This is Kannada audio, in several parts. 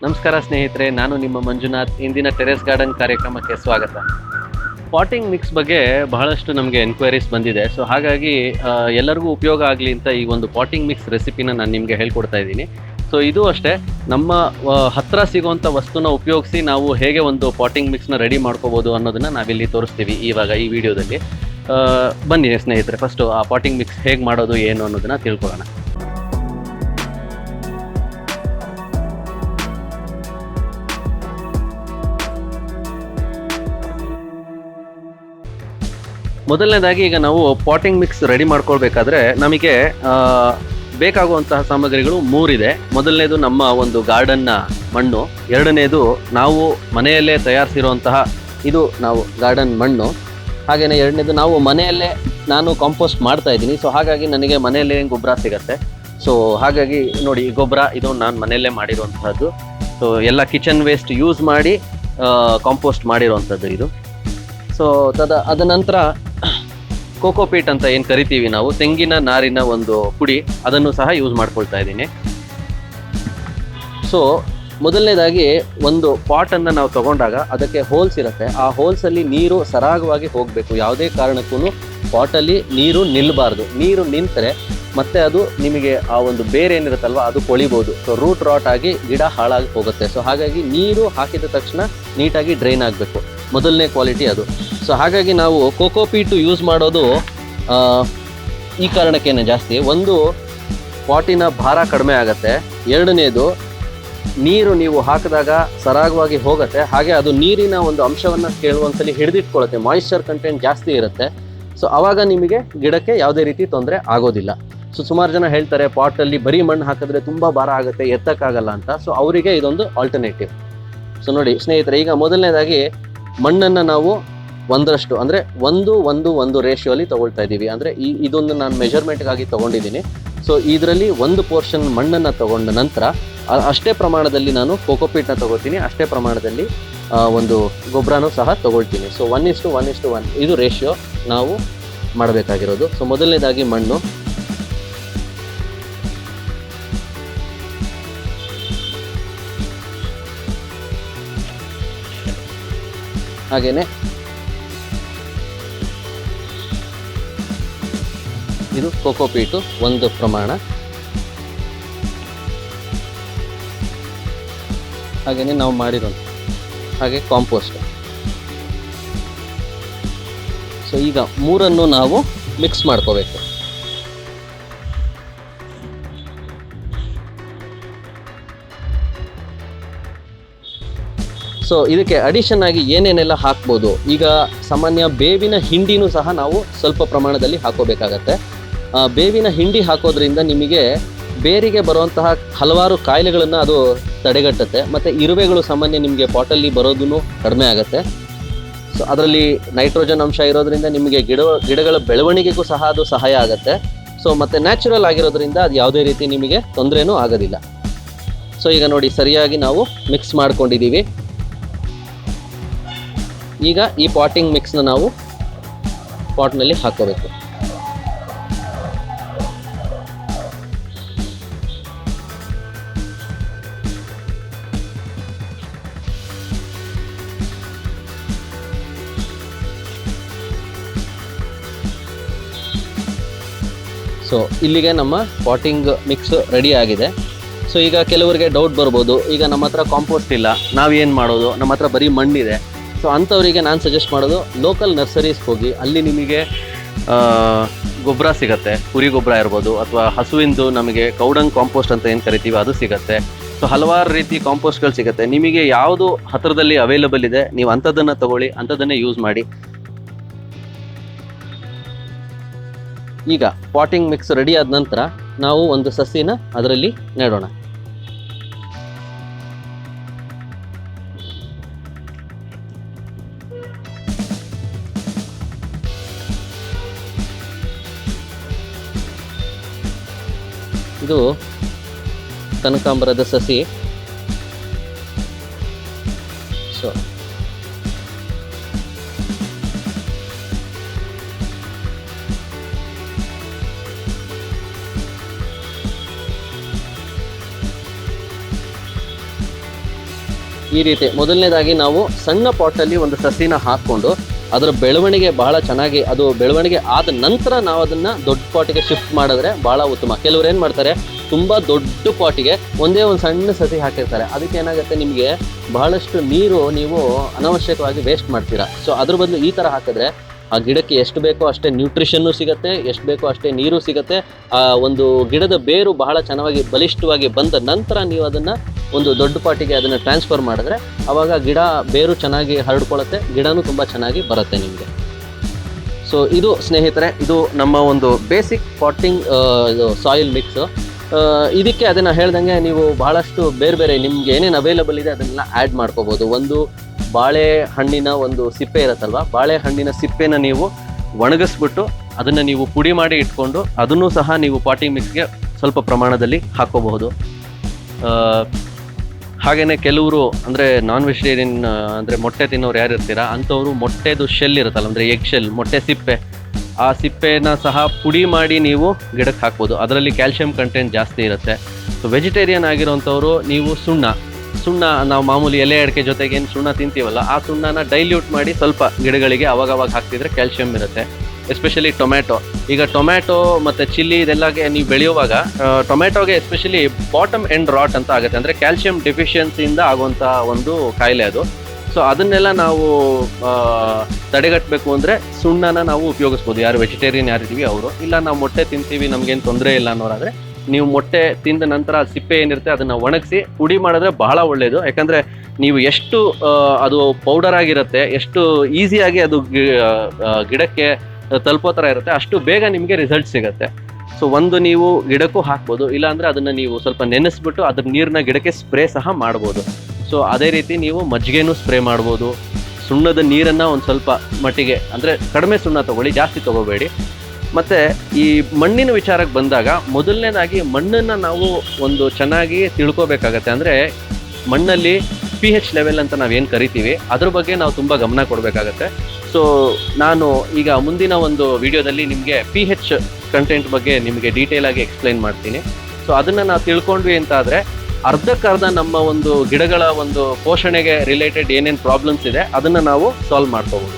ನಮಸ್ಕಾರ ಸ್ನೇಹಿತರೆ, ನಾನು ನಿಮ್ಮ ಮಂಜುನಾಥ್. ಇಂದಿನ ಟೆರೆಸ್ ಗಾರ್ಡನ್ ಕಾರ್ಯಕ್ರಮಕ್ಕೆ ಸ್ವಾಗತ. ಪಾಟಿಂಗ್ ಮಿಕ್ಸ್ ಬಗ್ಗೆ ಬಹಳಷ್ಟು ನಮಗೆ ಎನ್ಕ್ವೈರೀಸ್ ಬಂದಿದೆ. ಸೊ ಹಾಗಾಗಿ ಎಲ್ಲರಿಗೂ ಉಪಯೋಗ ಆಗಲಿ ಅಂತ ಈ ಒಂದು ಪಾಟಿಂಗ್ ಮಿಕ್ಸ್ ರೆಸಿಪಿನ ನಾನು ನಿಮಗೆ ಹೇಳ್ಕೊಡ್ತಾ ಇದ್ದೀನಿ. ಸೊ ಇದು ಅಷ್ಟೇ, ನಮ್ಮ ಹತ್ತಿರ ಸಿಗೋವಂಥ ವಸ್ತುನ ಉಪಯೋಗಿಸಿ ನಾವು ಹೇಗೆ ಒಂದು ಪಾಟಿಂಗ್ ಮಿಕ್ಸ್ನ ರೆಡಿ ಮಾಡ್ಕೋಬೋದು ಅನ್ನೋದನ್ನು ನಾವಿಲ್ಲಿ ತೋರಿಸ್ತೀವಿ ಇವಾಗ ಈ ವಿಡಿಯೋದಲ್ಲಿ. ಬನ್ನಿ ಸ್ನೇಹಿತರೆ, ಫಸ್ಟು ಆ ಪಾಟಿಂಗ್ ಮಿಕ್ಸ್ ಹೇಗೆ ಮಾಡೋದು ಏನು ಅನ್ನೋದನ್ನು ತಿಳ್ಕೊಳ್ಳೋಣ. ಮೊದಲನೇದಾಗಿ ಈಗ ನಾವು ಪಾಟಿಂಗ್ ಮಿಕ್ಸ್ ರೆಡಿ ಮಾಡ್ಕೊಳ್ಬೇಕಾದ್ರೆ ನಮಗೆ ಬೇಕಾಗುವಂತಹ ಸಾಮಗ್ರಿಗಳು ಮೂರಿದೆ. ಮೊದಲನೇದು ನಮ್ಮ ಒಂದು ಗಾರ್ಡನ್ನ ಮಣ್ಣು, ಎರಡನೇದು ನಾವು ಮನೆಯಲ್ಲೇ ತಯಾರಿಸಿರುವಂತಹ ಇದು ನಾವು ಗಾರ್ಡನ್ ಮಣ್ಣು, ಹಾಗೆಯೇ ಎರಡನೇದು ನಾವು ಮನೆಯಲ್ಲೇ ನಾನು ಕಾಂಪೋಸ್ಟ್ ಮಾಡ್ತಾ ಇದ್ದೀನಿ. ಸೊ ಹಾಗಾಗಿ ನನಗೆ ಮನೆಯಲ್ಲೇ ಗೊಬ್ಬರ ಸಿಗತ್ತೆ. ಸೊ ಹಾಗಾಗಿ ನೋಡಿ, ಈ ಗೊಬ್ಬರ ಇದು ನಾನು ಮನೆಯಲ್ಲೇ ಮಾಡಿರುವಂತಹದ್ದು. ಸೊ ಎಲ್ಲ ಕಿಚನ್ ವೇಸ್ಟ್ ಯೂಸ್ ಮಾಡಿ ಕಾಂಪೋಸ್ಟ್ ಮಾಡಿರುವಂಥದ್ದು ಇದು. ಸೊ ಅದ ನಂತರ ಕೋಕೋಪೀಟ್ ಅಂತ ಏನು ಕರಿತೀವಿ ನಾವು, ತೆಂಗಿನ ನಾರಿನ ಒಂದು ಪುಡಿ, ಅದನ್ನು ಸಹ ಯೂಸ್ ಮಾಡ್ಕೊಳ್ತಾ ಇದ್ದೀನಿ. ಸೊ ಮೊದಲನೇದಾಗಿ ಒಂದು ಪಾಟನ್ನು ನಾವು ತಗೊಂಡಾಗ ಅದಕ್ಕೆ ಹೋಲ್ಸ್ ಇರುತ್ತೆ. ಆ ಹೋಲ್ಸಲ್ಲಿ ನೀರು ಸರಾಗವಾಗಿ ಹೋಗಬೇಕು. ಯಾವುದೇ ಕಾರಣಕ್ಕೂ ಪಾಟಲ್ಲಿ ನೀರು ನಿಲ್ಲಬಾರ್ದು. ನೀರು ನಿಂತರೆ ಮತ್ತೆ ಅದು ನಿಮಗೆ ಆ ಒಂದು ಬೇರೆ ಏನಿರುತ್ತಲ್ವ ಅದು ಕೊಳಿಬೋದು. ಸೊ ರೂಟ್ ರಾಟ್ ಆಗಿ ಗಿಡ ಹಾಳಾಗಿ ಹೋಗುತ್ತೆ. ಸೊ ಹಾಗಾಗಿ ನೀರು ಹಾಕಿದ ತಕ್ಷಣ ನೀಟಾಗಿ ಡ್ರೈನ್ ಆಗಬೇಕು. ಮೊದಲನೇ ಕ್ವಾಲಿಟಿ ಅದು. ಸೊ ಹಾಗಾಗಿ ನಾವು ಕೋಕೋಪೀಟು ಯೂಸ್ ಮಾಡೋದು ಈ ಕಾರಣಕ್ಕೇನೆ ಜಾಸ್ತಿ. ಒಂದು, ಪಾಟಿನ ಭಾರ ಕಡಿಮೆ ಆಗುತ್ತೆ. ಎರಡನೇದು, ನೀರು ನೀವು ಹಾಕಿದಾಗ ಸರಾಗವಾಗಿ ಹೋಗುತ್ತೆ. ಹಾಗೆ ಅದು ನೀರಿನ ಒಂದು ಅಂಶವನ್ನು ಕೆಲವೊಂದ್ಸಲಿ ಹಿಡಿದಿಟ್ಕೊಳ್ಳುತ್ತೆ. ಮಾಯಿಶ್ಚರ್ ಕಂಟೆಂಟ್ ಜಾಸ್ತಿ ಇರುತ್ತೆ. ಸೊ ಆವಾಗ ನಿಮಗೆ ಗಿಡಕ್ಕೆ ಯಾವುದೇ ರೀತಿ ತೊಂದರೆ ಆಗೋದಿಲ್ಲ. ಸೊ ಸುಮಾರು ಜನ ಹೇಳ್ತಾರೆ ಪಾಟಲ್ಲಿ ಬರೀ ಮಣ್ಣು ಹಾಕಿದ್ರೆ ತುಂಬ ಭಾರ ಆಗುತ್ತೆ, ಎತ್ತಕ್ಕಾಗಲ್ಲ ಅಂತ. ಸೊ ಅವರಿಗೆ ಇದೊಂದು ಆಲ್ಟರ್ನೇಟಿವ್. ಸೊ ನೋಡಿ ಸ್ನೇಹಿತರೆ, ಈಗ ಮೊದಲನೇದಾಗಿ ಮಣ್ಣನ್ನು ನಾವು ಒಂದರಷ್ಟು ಅಂದರೆ 1:1 ರೇಷಿಯೋಲಿ ತೊಗೊಳ್ತಾ ಇದ್ದೀವಿ. ಅಂದರೆ ಇದೊಂದು ನಾನು ಮೆಜರ್ಮೆಂಟ್ಗಾಗಿ ತೊಗೊಂಡಿದ್ದೀನಿ. ಸೊ ಇದರಲ್ಲಿ ಒಂದು ಪೋರ್ಷನ್ ಮಣ್ಣನ್ನು ತೊಗೊಂಡ ನಂತರ ಅಷ್ಟೇ ಪ್ರಮಾಣದಲ್ಲಿ ನಾನು ಕೋಕೋಪೀಟ್ನ ತೊಗೋತೀನಿ, ಅಷ್ಟೇ ಪ್ರಮಾಣದಲ್ಲಿ ಒಂದು ಗೊಬ್ಬರನೂ ಸಹ ತೊಗೊಳ್ತೀನಿ. ಸೊ 1:1:1 ಇದು ರೇಷಿಯೋ ನಾವು ಮಾಡಬೇಕಾಗಿರೋದು. ಸೊ ಮೊದಲನೇದಾಗಿ ಮಣ್ಣು, ಹಾಗೆಯೇ ಇದು ಕೋಕೋಪೀಟು ಒಂದು ಪ್ರಮಾಣ, ಹಾಗೆಯೇ ನಾವು ಮಾಡಿರೋದು, ಹಾಗೆ ಕಾಂಪೋಸ್ಟ್. ಸೊ ಈಗ ಮೂರನ್ನು ನಾವು ಮಿಕ್ಸ್ ಮಾಡ್ಕೋಬೇಕು. ಸೊ ಇದಕ್ಕೆ ಅಡಿಷನ್ ಆಗಿ ಏನೇನೆಲ್ಲ ಹಾಕ್ಬೋದು, ಈಗ ಸಾಮಾನ್ಯ ಬೇವಿನ ಹಿಂಡಿನೂ ಸಹ ನಾವು ಸ್ವಲ್ಪ ಪ್ರಮಾಣದಲ್ಲಿ ಹಾಕೋಬೇಕಾಗತ್ತೆ. ಬೇವಿನ ಹಿಂಡಿ ಹಾಕೋದ್ರಿಂದ ನಿಮಗೆ ಬೇರಿಗೆ ಬರುವಂತಹ ಹಲವಾರು ಕಾಯಿಲೆಗಳನ್ನು ಅದು ತಡೆಗಟ್ಟುತ್ತೆ. ಮತ್ತು ಇರುವೆಗಳು ಸಾಮಾನ್ಯ ನಿಮಗೆ ಪಾಟಲ್ಲಿ ಬರೋದೂ ಕಡಿಮೆ ಆಗುತ್ತೆ. ಸೊ ಅದರಲ್ಲಿ ನೈಟ್ರೋಜನ್ ಅಂಶ ಇರೋದ್ರಿಂದ ನಿಮಗೆ ಗಿಡಗಳ ಬೆಳವಣಿಗೆಗೂ ಸಹ ಅದು ಸಹಾಯ ಆಗುತ್ತೆ. ಸೊ ಮತ್ತು ನ್ಯಾಚುರಲ್ ಆಗಿರೋದ್ರಿಂದ ಅದು ಯಾವುದೇ ರೀತಿ ನಿಮಗೆ ತೊಂದರೆನೂ ಆಗೋದಿಲ್ಲ. ಸೊ ಈಗ ನೋಡಿ, ಸರಿಯಾಗಿ ನಾವು ಮಿಕ್ಸ್ ಮಾಡ್ಕೊಂಡಿದ್ದೀವಿ. ಈಗ ಈ ಪಾಟಿಂಗ್ ಮಿಕ್ಸ್ನ ನಾವು ಪಾಟ್ನಲ್ಲಿ ಹಾಕೋಬೇಕು. ಸೊ ಇಲ್ಲಿಗೆ ನಮ್ಮ ಪಾಟಿಂಗ್ ಮಿಕ್ಸ್ ರೆಡಿ ಆಗಿದೆ. ಸೊ ಈಗ ಕೆಲವರಿಗೆ ಡೌಟ್ ಬರ್ಬೋದು, ಈಗ ನಮ್ಮ ಹತ್ರ ಕಾಂಪೋಸ್ಟ್ ಇಲ್ಲ, ನಾವೇನು ಮಾಡೋದು, ನಮ್ಮ ಹತ್ರ ಬರೀ ಮಣ್ಣಿದೆ. ಸೊ ಅಂಥವರಿಗೆ ನಾನು ಸಜೆಸ್ಟ್ ಮಾಡೋದು, ಲೋಕಲ್ ನರ್ಸರೀಸ್ಗೆ ಹೋಗಿ, ಅಲ್ಲಿ ನಿಮಗೆ ಗೊಬ್ಬರ ಸಿಗುತ್ತೆ. ಕುರಿ ಗೊಬ್ಬರ ಇರ್ಬೋದು, ಅಥವಾ ಹಸುವಿಂದು ನಮಗೆ ಕೌಡಂಗ್ ಕಾಂಪೋಸ್ಟ್ ಅಂತ ಏನು ಕರಿತೀವಿ ಅದು ಸಿಗುತ್ತೆ. ಸೊ ಹಲವಾರು ರೀತಿ ಕಾಂಪೋಸ್ಟ್ಗಳು ಸಿಗುತ್ತೆ. ನಿಮಗೆ ಯಾವುದು ಹತ್ತಿರದಲ್ಲಿ ಅವೈಲೇಬಲ್ ಇದೆ ನೀವು ಅಂಥದ್ದನ್ನು ತಗೊಳ್ಳಿ, ಅಂಥದ್ದನ್ನೇ ಯೂಸ್ ಮಾಡಿ. ಈಗ ಪಾಟಿಂಗ್ ಮಿಕ್ಸ್ ರೆಡಿ ಆದ ನಂತರ ನಾವು ಒಂದು ಸಸಿನ ಅದರಲ್ಲಿ ನೆಡೋಣ. ಇದು ಕನಕಾಂಬರದ ಸಸಿ. ಸೊ ಈ ರೀತಿ ಮೊದಲನೇದಾಗಿ ನಾವು ಸಣ್ಣ ಪಾಟಲ್ಲಿ ಒಂದು ಸಸಿನ ಹಾಕ್ಕೊಂಡು ಅದರ ಬೆಳವಣಿಗೆ ಬಹಳ ಚೆನ್ನಾಗಿ ಅದು ಬೆಳವಣಿಗೆ ಆದ ನಂತರ ನಾವು ಅದನ್ನು ದೊಡ್ಡ ಪಾಟಿಗೆ ಶಿಫ್ಟ್ ಮಾಡಿದ್ರೆ ಭಾಳ ಉತ್ತಮ. ಕೆಲವ್ರು ಏನು ಮಾಡ್ತಾರೆ, ತುಂಬ ದೊಡ್ಡ ಪಾಟಿಗೆ ಒಂದೇ ಒಂದು ಸಣ್ಣ ಸಸಿ ಹಾಕಿರ್ತಾರೆ. ಅದಕ್ಕೆ ಏನಾಗುತ್ತೆ, ನಿಮಗೆ ಬಹಳಷ್ಟು ನೀರು ನೀವು ಅನಾವಶ್ಯಕವಾಗಿ ವೇಸ್ಟ್ ಮಾಡ್ತೀರಾ. ಸೊ ಅದ್ರ ಬದಲು ಈ ಥರ ಹಾಕಿದ್ರೆ ಆ ಗಿಡಕ್ಕೆ ಎಷ್ಟು ಬೇಕೋ ಅಷ್ಟೇ ನ್ಯೂಟ್ರಿಷನ್ನು ಸಿಗುತ್ತೆ, ಎಷ್ಟು ಬೇಕೋ ಅಷ್ಟೇ ನೀರು ಸಿಗುತ್ತೆ. ಆ ಒಂದು ಗಿಡದ ಬೇರು ಬಹಳ ಚೆನ್ನಾಗಿ ಬಲಿಷ್ಠವಾಗಿ ಬಂದ ನಂತರ ನೀವು ಅದನ್ನು ಒಂದು ದೊಡ್ಡ ಪಾಟಿಗೆ ಅದನ್ನು ಟ್ರಾನ್ಸ್ಫರ್ ಮಾಡಿದ್ರೆ ಆವಾಗ ಗಿಡ ಬೇರು ಚೆನ್ನಾಗಿ ಹರಡ್ಕೊಳ್ಳುತ್ತೆ, ಗಿಡನೂ ತುಂಬ ಚೆನ್ನಾಗಿ ಬರುತ್ತೆ ನಿಮಗೆ. ಸೊ ಇದು ಸ್ನೇಹಿತರೆ, ಇದು ನಮ್ಮ ಒಂದು ಬೇಸಿಕ್ ಪಾಟಿಂಗ್ ಸಾಯಿಲ್ ಮಿಕ್ಸು. ಇದಕ್ಕೆ ಅದನ್ನು ಹೇಳ್ದಂಗೆ ನೀವು ಬಹಳಷ್ಟು ಬೇರೆ ಬೇರೆ ನಿಮ್ಗೆ ಏನೇನು ಅವೈಲಬಲ್ ಇದೆ ಅದನ್ನೆಲ್ಲ ಆ್ಯಡ್ ಮಾಡ್ಕೋಬೋದು. ಒಂದು ಬಾಳೆಹಣ್ಣಿನ ಒಂದು ಸಿಪ್ಪೆ ಇರುತ್ತಲ್ವ, ಬಾಳೆಹಣ್ಣಿನ ಸಿಪ್ಪೆನ ನೀವು ಒಣಗಿಸ್ಬಿಟ್ಟು ಅದನ್ನು ನೀವು ಪುಡಿ ಮಾಡಿ ಇಟ್ಕೊಂಡು ಅದನ್ನು ಸಹ ನೀವು ಪಾಟಿಂಗ್ ಮಿಕ್ಸ್ಗೆ ಸ್ವಲ್ಪ ಪ್ರಮಾಣದಲ್ಲಿ ಹಾಕ್ಕೋಬಹುದು. ಹಾಗೆಯೇ ಕೆಲವರು ಅಂದರೆ ನಾನ್ ವೆಜಿಟೇರಿಯನ್ ಅಂದರೆ ಮೊಟ್ಟೆ ತಿನ್ನೋರು ಯಾರು ಇರ್ತೀರಾ ಅಂಥವರು ಮೊಟ್ಟೆದು ಶೆಲ್ ಇರುತ್ತಲ್ಲ, ಅಂದರೆ ಎಗ್ ಶೆಲ್, ಮೊಟ್ಟೆ ಸಿಪ್ಪೆ, ಆ ಸಿಪ್ಪೆನ ಸಹ ಪುಡಿ ಮಾಡಿ ನೀವು ಗಿಡಕ್ಕೆ ಹಾಕ್ಬೋದು. ಅದರಲ್ಲಿ ಕ್ಯಾಲ್ಶಿಯಂ ಕಂಟೆಂಟ್ ಜಾಸ್ತಿ ಇರುತ್ತೆ. ಸೊ ವೆಜಿಟೇರಿಯನ್ ಆಗಿರೋಂಥವ್ರು ನೀವು ಸುಣ್ಣ ನಾವು ಮಾಮೂಲಿ ಎಲೆ ಅಡಿಕೆ ಜೊತೆಗೆ ಏನು ಸುಣ್ಣ ತಿಂತೀವಲ್ಲ, ಆ ಸುಣ್ಣನ ಡೈಲ್ಯೂಟ್ ಮಾಡಿ ಸ್ವಲ್ಪ ಗಿಡಗಳಿಗೆ ಅವಾಗವಾಗ ಹಾಕ್ತಿದ್ರೆ ಕ್ಯಾಲ್ಶಿಯಂ ಇರುತ್ತೆ. ಎಸ್ಪೆಷಲಿ ಟೊಮ್ಯಾಟೊ, ಈಗ ಟೊಮ್ಯಾಟೊ ಮತ್ತು ಚಿಲ್ಲಿ ಇದೆಲ್ಲಗೆ ನೀವು ಬೆಳೆಯುವಾಗ ಟೊಮ್ಯಾಟೊಗೆ ಎಸ್ಪೆಷಲಿ ಬಾಟಮ್ ಎಂಡ್ ರಾಟ್ ಅಂತ ಆಗುತ್ತೆ, ಅಂದರೆ ಕ್ಯಾಲ್ಶಿಯಂ ಡೆಫಿಷಿಯನ್ಸಿಯಿಂದ ಆಗುವಂಥ ಒಂದು ಕಾಯಿಲೆ ಅದು. ಸೊ ಅದನ್ನೆಲ್ಲ ನಾವು ತಡೆಗಟ್ಟಬೇಕು ಅಂದರೆ ಸುಣ್ಣನ ನಾವು ಉಪಯೋಗಿಸ್ಬೋದು. ಯಾರು ವೆಜಿಟೇರಿಯನ್ ಯಾರಿದ್ದೀವಿ ಅವರು. ಇಲ್ಲ ನಾವು ಮೊಟ್ಟೆ ತಿಂತೀವಿ ನಮಗೇನು ತೊಂದರೆ ಇಲ್ಲ ಅನ್ನೋರಾದರೆ ನೀವು ಮೊಟ್ಟೆ ತಿಂದ ನಂತರ ಸಿಪ್ಪೆ ಏನಿರುತ್ತೆ ಅದನ್ನು ಒಣಗಿಸಿ ಪುಡಿ ಮಾಡಿದ್ರೆ ಬಹಳ ಒಳ್ಳೆಯದು. ಯಾಕಂದರೆ ನೀವು ಎಷ್ಟು ಅದು ಪೌಡರ್ ಆಗಿರುತ್ತೆ, ಎಷ್ಟು ಈಸಿಯಾಗಿ ಅದು ಗಿಡಕ್ಕೆ ತಲುಪೋ ಥರ ಇರುತ್ತೆ, ಅಷ್ಟು ಬೇಗ ನಿಮಗೆ ರಿಸಲ್ಟ್ ಸಿಗುತ್ತೆ. ಸೊ ಒಂದು ನೀವು ಗಿಡಕ್ಕೂ ಹಾಕ್ಬೋದು, ಇಲ್ಲಾಂದರೆ ಅದನ್ನು ನೀವು ಸ್ವಲ್ಪ ನೆನೆಸ್ಬಿಟ್ಟು ಅದ್ರ ನೀರನ್ನ ಗಿಡಕ್ಕೆ ಸ್ಪ್ರೇ ಸಹ ಮಾಡ್ಬೋದು. ಸೊ ಅದೇ ರೀತಿ ನೀವು ಮಜ್ಜಿಗೆನೂ ಸ್ಪ್ರೇ ಮಾಡ್ಬೋದು. ಸುಣ್ಣದ ನೀರನ್ನು ಒಂದು ಸ್ವಲ್ಪ ಮಟ್ಟಿಗೆ, ಅಂದರೆ ಕಡಿಮೆ ಸುಣ್ಣ ತೊಗೊಳ್ಳಿ, ಜಾಸ್ತಿ ತೊಗೋಬೇಡಿ. ಮತ್ತು ಈ ಮಣ್ಣಿನ ವಿಚಾರಕ್ಕೆ ಬಂದಾಗ ಮೊದಲನೇದಾಗಿ ಮಣ್ಣನ್ನು ನಾವು ಒಂದು ಚೆನ್ನಾಗಿ ತಿಳ್ಕೊಬೇಕಾಗತ್ತೆ. ಅಂದರೆ ಮಣ್ಣಲ್ಲಿ pH ಲೆವೆಲ್ ಅಂತ ನಾವೇನು ಕರಿತೀವಿ ಅದ್ರ ಬಗ್ಗೆ ನಾವು ತುಂಬ ಗಮನ ಕೊಡಬೇಕಾಗತ್ತೆ. ಸೊ ನಾನು ಈಗ ಮುಂದಿನ ಒಂದು ವಿಡಿಯೋದಲ್ಲಿ ನಿಮಗೆ pH ಕಂಟೆಂಟ್ ಬಗ್ಗೆ ನಿಮಗೆ ಡೀಟೇಲಾಗಿ ಎಕ್ಸ್ಪ್ಲೈನ್ ಮಾಡ್ತೀನಿ. ಸೊ ಅದನ್ನು ನಾವು ತಿಳ್ಕೊಂಡ್ವಿ ಅಂತಾದರೆ ಅರ್ಧಕ್ಕರ್ಧ ನಮ್ಮ ಒಂದು ಗಿಡಗಳ ಒಂದು ಪೋಷಣೆಗೆ ರಿಲೇಟೆಡ್ ಏನೇನು ಪ್ರಾಬ್ಲಮ್ಸ್ ಇದೆ ಅದನ್ನು ನಾವು ಸಾಲ್ವ್ ಮಾಡ್ಕೋಬೋದು.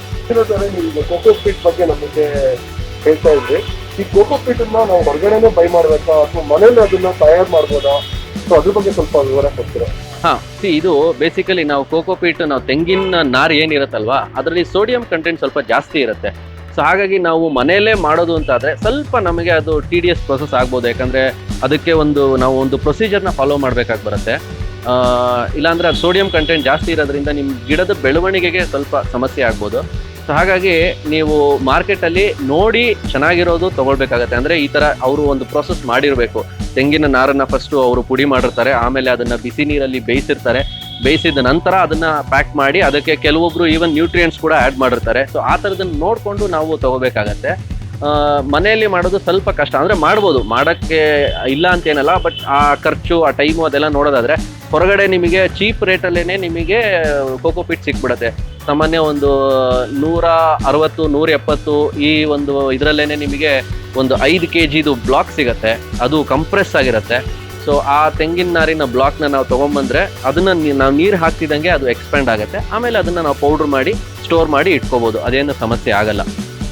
ನೀವು ಕೋಕೋ ಪೀಟ್ ಬಗ್ಗೆ ನಮಗೆ ಹೇಳ್ತಾ ಇದ್ರಿ. ಈ ಕೋಕೋ ಪೀಟ್ ನಾವು ಹೊರಗಡೆನೆ ಬೈ ಮಾಡ್ಬೇಕಾ ಅಥವಾ ಮನೇಲಿ ಅದನ್ನ ತಯಾರು ಮಾಡ್ಬೋದಾ? ಸೊ ಅದ್ರ ಬಗ್ಗೆ ಸ್ವಲ್ಪ ವಿವರ ಕೊಡ್ತೀರಾ? ಇದು ಬೇಸಿಕಲಿ ನಾವು ಕೋಕೋಪೀಟ್, ನಾವು ತೆಂಗಿನ ನಾರು ಏನಿರುತ್ತಲ್ವಾ ಅದರಲ್ಲಿ ಸೋಡಿಯಂ ಕಂಟೆಂಟ್ ಸ್ವಲ್ಪ ಜಾಸ್ತಿ ಇರುತ್ತೆ. ಸೊ ಹಾಗಾಗಿ ನಾವು ಮನೆಯಲ್ಲೇ ಮಾಡೋದು ಅಂತಾದರೆ ಸ್ವಲ್ಪ ನಮಗೆ ಅದು TDS ಪ್ರೊಸೆಸ್ ಆಗ್ಬೋದು. ಯಾಕಂದರೆ ಅದಕ್ಕೆ ನಾವು ಒಂದು ಪ್ರೊಸೀಜರ್ನ ಫಾಲೋ ಮಾಡಬೇಕಾಗಿ ಬರುತ್ತೆ. ಇಲ್ಲಾಂದರೆ ಅದು ಸೋಡಿಯಂ ಕಂಟೆಂಟ್ ಜಾಸ್ತಿ ಇರೋದ್ರಿಂದ ನಿಮ್ಮ ಗಿಡದ ಬೆಳವಣಿಗೆಗೆ ಸ್ವಲ್ಪ ಸಮಸ್ಯೆ ಆಗ್ಬೋದು. ಸೊ ಹಾಗಾಗಿ ನೀವು ಮಾರ್ಕೆಟಲ್ಲಿ ನೋಡಿ ಚೆನ್ನಾಗಿರೋದು ತೊಗೊಳ್ಬೇಕಾಗತ್ತೆ. ಅಂದರೆ ಈ ಥರ ಅವರು ಒಂದು ಪ್ರೊಸೆಸ್ ಮಾಡಿರಬೇಕು. ತೆಂಗಿನ ನಾರನ್ನು ಫಸ್ಟು ಅವರು ಪುಡಿ ಮಾಡಿರ್ತಾರೆ, ಆಮೇಲೆ ಅದನ್ನು ಬಿಸಿ ನೀರಲ್ಲಿ ಬೇಯಿಸಿದ ನಂತರ ಅದನ್ನು ಪ್ಯಾಕ್ ಮಾಡಿ ಅದಕ್ಕೆ ಕೆಲವೊಬ್ಬರು ಈವನ್ ನ್ಯೂಟ್ರಿಯೆಂಟ್ಸ್ ಕೂಡ ಆ್ಯಡ್ ಮಾಡಿರ್ತಾರೆ. ಸೊ ಆ ಥರದನ್ನು ನೋಡಿಕೊಂಡು ನಾವು ತೊಗೋಬೇಕಾಗತ್ತೆ. ಮನೆಯಲ್ಲಿ ಮಾಡೋದು ಸ್ವಲ್ಪ ಕಷ್ಟ, ಅಂದರೆ ಮಾಡ್ಬೋದು, ಮಾಡೋಕ್ಕೆ ಇಲ್ಲ ಅಂತೇನಲ್ಲ, ಬಟ್ ಆ ಖರ್ಚು, ಆ ಟೈಮು ಅದೆಲ್ಲ ನೋಡೋದಾದರೆ ಹೊರಗಡೆ ನಿಮಗೆ ಚೀಪ್ ರೇಟಲ್ಲೇ ನಿಮಗೆ ಕೋಕೋಪೀಟ್ ಸಿಕ್ಬಿಡುತ್ತೆ. ಸಾಮಾನ್ಯ ಒಂದು 160, 170 ಈ ಒಂದು ಇದರಲ್ಲೇ ನಿಮಗೆ ಒಂದು 5 kg ಬ್ಲಾಕ್ ಸಿಗುತ್ತೆ. ಅದು ಕಂಪ್ರೆಸ್ ಆಗಿರುತ್ತೆ. ಸೊ ಆ ತೆಂಗಿನ ನಾರಿನ ಬ್ಲಾಕ್ನ ನಾವು ತೊಗೊಂಬಂದರೆ ಅದನ್ನು ನಾವು ನೀರು ಹಾಕ್ತಿದ್ದಂಗೆ ಅದು ಎಕ್ಸ್ಪ್ಯಾಂಡ್ ಆಗುತ್ತೆ. ಆಮೇಲೆ ಅದನ್ನು ನಾವು ಪೌಡ್ರ್ ಮಾಡಿ ಸ್ಟೋರ್ ಮಾಡಿ ಇಟ್ಕೋಬೋದು, ಅದೇನು ಸಮಸ್ಯೆ ಆಗಲ್ಲ.